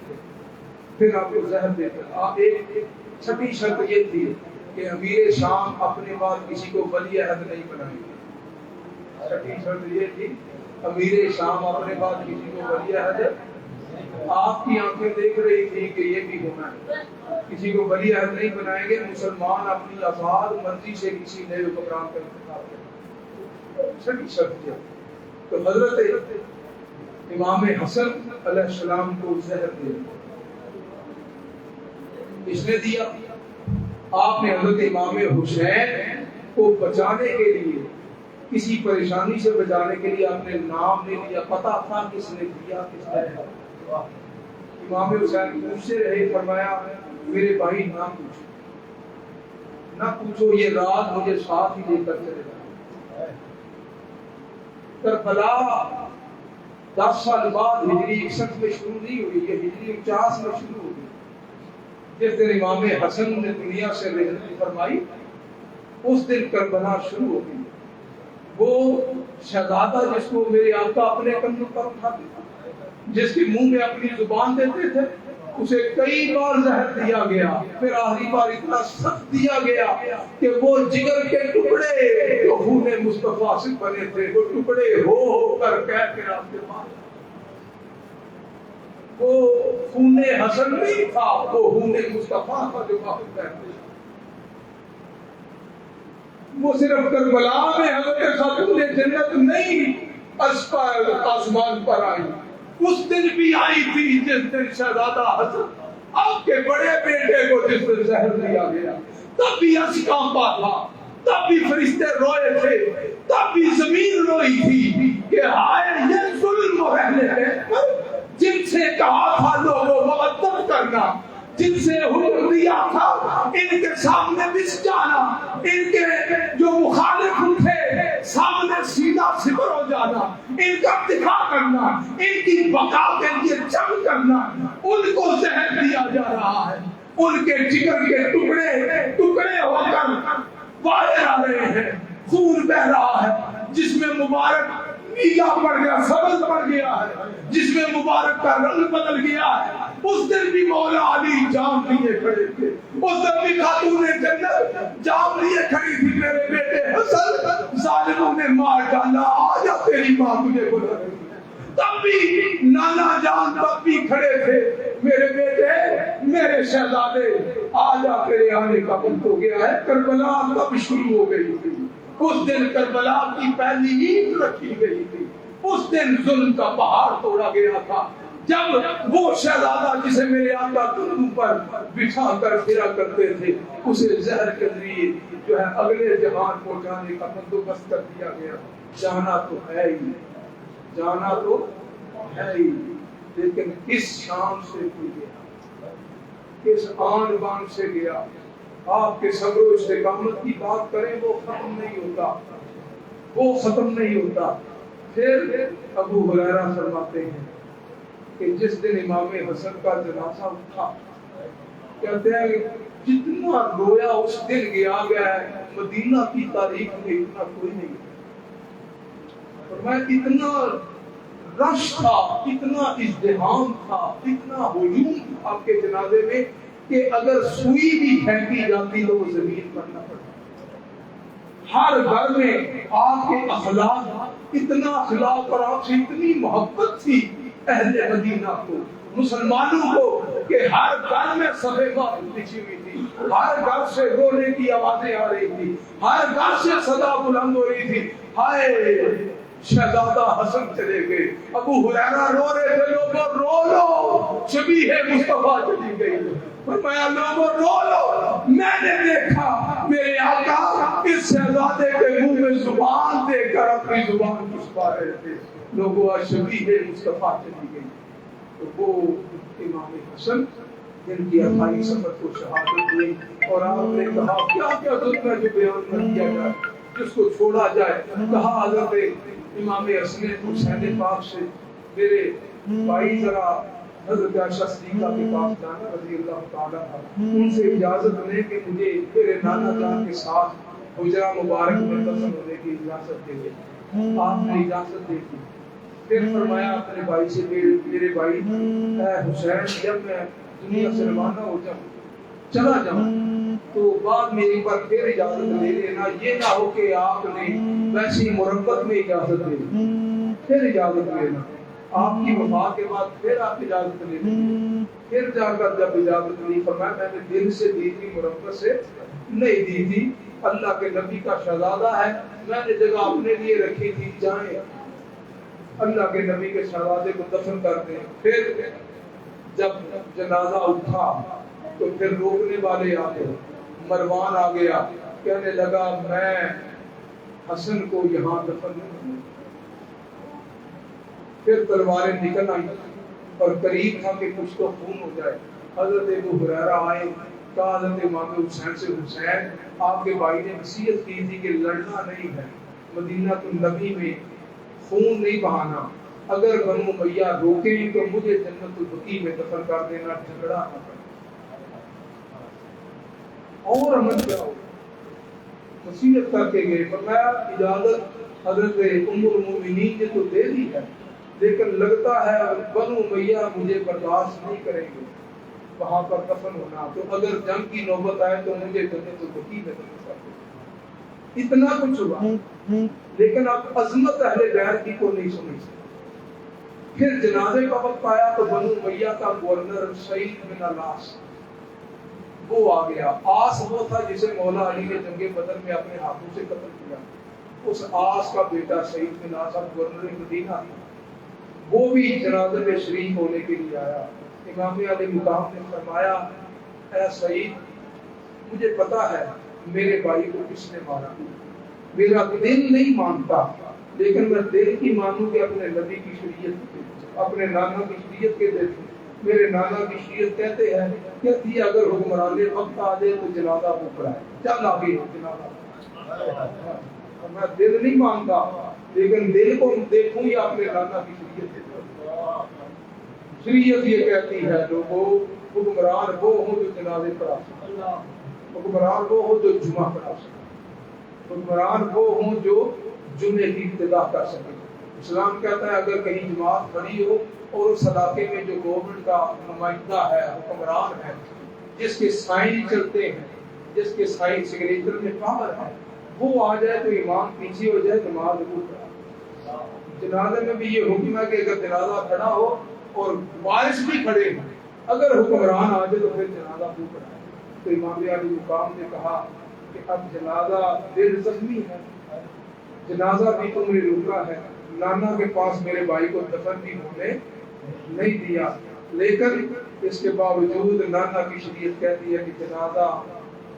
پھر آپ کو زہر دے دیا۔ ایک چھٹی شرط یہ تھی کہ امیر شام اپنے بعد کسی کو ولی عہد نہیں بنائیں گے۔ چھٹی شرط یہ تھی، امیر شام اپنے بعد کسی کو ولی عہد، آپ کی آنکھیں دیکھ رہی تھی کہ یہ بھی ہونا ہے، کسی کو ولی عہد نہیں بنائیں گے، مسلمان اپنی آزاد مرضی سے کسی نئے حکمران کا انتخاب کریں۔ چھٹی شرط یہ، تو حضرت امام حسن علیہ السلام کو زہر دے دیا۔ اس نے دیا، آپ نے حضرت امام حسین کو بچانے کے لیے، کسی پریشانی سے بچانے کے لیے آپ نے نام نہیں دیا، پتا تھا کس نے دیا، کس نے دیا۔ امام حسین پوچھتے رہے، فرمایا میرے بھائی نہ پوچھو، نہ پوچھو، یہ رات مجھے ساتھ ہی لے کر چلے جائے۔ کربلا 10 سال بعد ہجری 61 میں شروع نہیں ہوئی، یہ ہجری 49 میں شروع ہوئی۔ جس دن امام حسن نے دنیا سے رحلت فرمائی، اس دن کربلا شروع ہو گئی۔ وہ شہزادہ جس کو میرے آقا اپنے کندھوں پر اٹھاتے تھے، جس کے منہ میں اپنی زبان دیتے تھے، اسے کئی بار زہر دیا گیا، پھر آخری بار اتنا سخت دیا گیا کہ وہ جگر کے ٹکڑے جو خون مصطفیٰ سے بنے تھے، وہ ٹکڑے ہو کر کہہ کے راستے پار۔ وہ خون حسن نہیں تھا، وہ خون مصطفیٰ کا جو واقع ہے۔ وہ صرف کربلا میں حضرت خاتون جنت نہیں آسمان پر آئی، اس دن بھی آئی تھی جس دن شہزادہ حسن آپ کے بڑے بیٹے کو جس دن زہر دیا گیا، تب بھی عرش کانپا تھا، تب بھی فرشتے روئے تھے، تب بھی زمین روئی تھی کہ ہائے یہ ظلم رہنے ہیں جن سے کہا تھا لوگوں مقدم کرنا، جن سے حکم دیا تھا ان کے سامنے بس جانا، ان کے جو مخالف تھے سامنے سیدھا صفر ہو جانا، ان کا دفاع کرنا، ان کی بقا کے لیے جنگ کرنا، ان کو زہر دیا جا رہا ہے۔ ان کے جگر کے ٹکڑے ٹکڑے ہو کر باہر آ رہے ہیں، خون بہ رہا ہے، جس میں مبارک نیلا پڑ گیا، سبز پڑ گیا ہے، جس میں مبارک کا رنگ بدل گیا ہے۔ اس دن بھی مولا علی جام لیے کھڑے تھے، اس دن بھی خاتون جنت جام لیے کھڑی تھی، میرے بیٹے حسن ظالموں نے مار ڈالا، آجا تیری ماں تجھے بلا رہی ہے۔ تب بھی نانا جان تب بھی کھڑے تھے، میرے بیٹے میرے شہزادے آجا تیرے آنے کا وقت ہو گیا ہے۔ کربلا تب شروع ہو گئی تھی، اس دن کربلا کی پہلی عید رکھی گئی تھی، اس دن ظلم کا پہاڑ توڑا گیا تھا، جب وہ شہزادہ جسے میرے آقا کندھوں پر بٹھا کر پھرا کرتے تھے، اسے زہر کے ذریعے جو ہے اگلے جہان کو جانے کا بندوبست کر دیا گیا۔ جانا تو ہے ہی، جانا تو ہے ہی، لیکن کس شان سے گیا، کس آن بان سے گیا۔ آپ کے صبر و استقامت کی بات کریں، وہ ختم نہیں ہوتا، وہ ختم نہیں ہوتا۔ پھر ابو ہریرہ فرماتے ہیں کہ جس دن امام حسن کا جنازہ اٹھا، کہتے ہیں جتنا رویا اس دن گیا ہے، مدینہ کی تاریخ میں اتنا کوئی نہیں۔ فرمایا اتنا رش تھا، اتنا ازدحام تھا، اتنا ہجوم تھا آپ کے جنازے میں کہ اگر سوئی بھی پھینکی جاتی تو وہ زمین پر نہ پڑتی۔ ہر گھر میں آپ کے اخلاق، اتنا اخلاق اور آپ سے اتنی محبت تھی اہل مدینہ کو، مسلمانوں کو، کہ ہر گھر میں صفحہ بچھی ہوئی تھی، ہر گھر سے رونے کی آوازیں آ رہی تھی، ہر گھر سے صدا بلند ہو رہی تھی، ہائے شہزادہ حسن چلے گئے، ابو ہریرہ رو رہے تھے، لوگوں رو لو شبیہ مصطفیٰ چلی گئی، فرمایا لوگوں رو لو، میں نے دیکھا میرے آقا اس شہزادے کے منہ میں زبان دے کر اپنی زبان چھپا رہے تھے، لوگوں شبیہ مصطفیٰ چلی گئی۔ تو وہ امام حسن جن کی 28 سفر کو شہادت ہوئی، اور آپ نے کہا کیا کیا ظلم ہے جو بیان کر دیا جائے، جس کو چھوڑا جائے، کہا حضرت امام حسن حسین پاک سے میرے بھائی ذرا حضرت عائشہ صدیقہ کے پاس جانا رضی اللہ تعالیٰ عنہ، ان سے اجازت لے کہ مجھے میرے نانا جان کے ساتھ حجرہ مبارک میں دفن ہونے کی اجازت دے دیں۔ آپ نے اجازت دے دی، پھر فرمایا اپنے بھائی سے میرے بھائی اے حسین جب میں دنیا سے روانہ ہو جاؤں چلا جاؤں تو بعد میں ایک بار پھر اجازت لے لینا، یہ نہ ہو کہ آپ نے ویسی مربت میں اجازت دے دی پھر اجازت لینا، آپ کی وفات کے بعد پھر آپ اجازت لے لیں، پھر جا کر جب اجازت لی فرمایا میں نے دل سے دی تھی، مربت سے نہیں دی تھی، اللہ کے نبی کا شہزادہ ہے، میں نے جگہ اپنے لیے رکھی تھی، جائیں اللہ کے نبی کے شہزادے کو دفن کر دیں۔ پھر جب جنازہ اٹھا تو پھر روکنے والے آ گئے، مروان آ گیا، کہنے لگا میں حسن کو یہاں دفن نہیں کروں۔ پھر تلواریں نکل آئی اور قریب تھا کہ کچھ تو خون ہو جائے، حضرت ابو ہریرہ آئے، کہا حضرت امام حسین سے حسین آپ کے بھائی نے وصیت کی تھی کہ لڑنا نہیں ہے، مدینہ النبی میں خون نہیں بہانا، اگر بنو امیہ روکیں تو مجھے جنت البقیع میں دفن کر دینا، جھگڑا نہ کرنا۔ اور عمل کیا ہو، وصیت کر کے گئے، فرمایا اجازت حضرت ام المومنین نے تو دے دی ہے، لیکن لگتا ہے بنو امیہ مجھے برداشت نہیں کریں گے وہاں پر دفن ہونا، تو اگر جنگ کی نوبت آئے تو مجھے جنت البقیع میں دفن کر دیں۔ اتنا کچھ ہوا، لیکن اب عظمت اہل بیت کی کو نہیں سنی۔ پھر جنازے کا وقت آیا تو بنو امیہ کا گورنر سعید بن الاس وہ آ گیا۔ آس وہ تھا جسے مولا علی نے جنگ بدر میں اپنے ہاتھوں سے قتل کیا، اس آس کا بیٹا سعید بن الاس گورنر مدینہ تھا، وہ بھی جنازے میں شریک ہونے کے لیے آیا۔ امام علی مقام نے فرمایا اے سعید مجھے پتا ہے میرے بھائی کو کس نے مارا، میرا دل نہیں مانتا لیکن میں دل کی مانوں کہ اپنے نبی کی شریعت، اپنے نانا کی شریعت کے دل، میرے نانا کی شریعت کہتے ہیں کہ اگر حکمران وقت آ جائے تو جنازہ وہ پڑھائے، چل آگے جنازہ، میں دل نہیں مانتا لیکن دل کو دیکھوں یا اپنے نانا کی شریعت کے دل۔ شریعت یہ کہتی ہے لوگوں حکمران وہ ہوں جو جنازے پڑھا سکتے، حکمران وہ ہوں جو جمعہ پڑھا سکتے، حکمران وہ ہوں جو جمعے کی ابتدا کر سکے۔ اسلام کہتا ہے اگر کہیں جماعت کھڑی ہو اور اس علاقے میں جو گورنمنٹ کا نمائندہ ہے، حکمران ہے، جس کے سائن چلتے ہیں، جس کے سائن سگنیچر میں پاور ہے، وہ آ جائے تو امام پیچھے ہو جائے، نماز ضرور پڑھا۔ جنازے میں بھی یہ حکم ہے کہ اگر جنازہ کھڑا ہو اور وارث بھی کھڑے ہیں، اگر حکمران آ جائے تو پھر جنازہ وہ پڑھائے۔ تو امام علی مقام نے کہا کہ اب جنازہ دل زخمی ہے، جنازہ بھی تم نے روکا ہے، نانا کے پاس میرے بھائی کو دفن بھی ہونے نہیں دیا، لیکن اس کے باوجود نانا کی شریعت کہتی ہے کہ جنازہ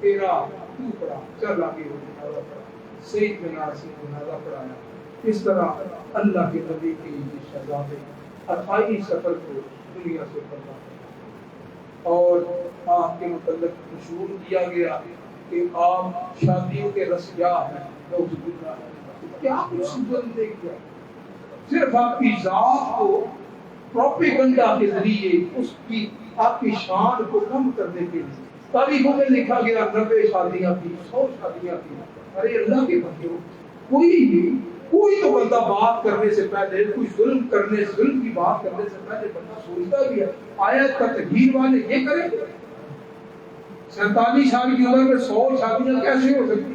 تیرا تو پڑھا، چل آگے ہو جنازہ پڑھا۔ سعید بن الاس نے جنازہ پڑھایا۔ اس طرح اللہ کے نبی کی یہ شہزادے 28 سفر کو دنیا سے پردہ اور آپ کے متعلق مشہور کیا گیا کہ آپ شادیوں کے رسیا ہیں، کیا کچھ نہیں کیا، صرف آپ کی ذات کو پروپیگنڈا کے ذریعے اس کی آپ کی شان کو کم کرنے کے لیے تاریخوں میں لکھا گیا 90 شادیاں کی، 100 شادیاں کی۔ ارے اللہ کے بندوں، کوئی تو بندہ بات کرنے سے پہلے، کوئی ظلم کی بات کرنے سے پہلے بندہ سوچتا بھی ہے آیت کا تغییر والے یہ کریں گے؟ 47 سال کی عمر میں 100 شادیاں کیسے ہو سکتی؟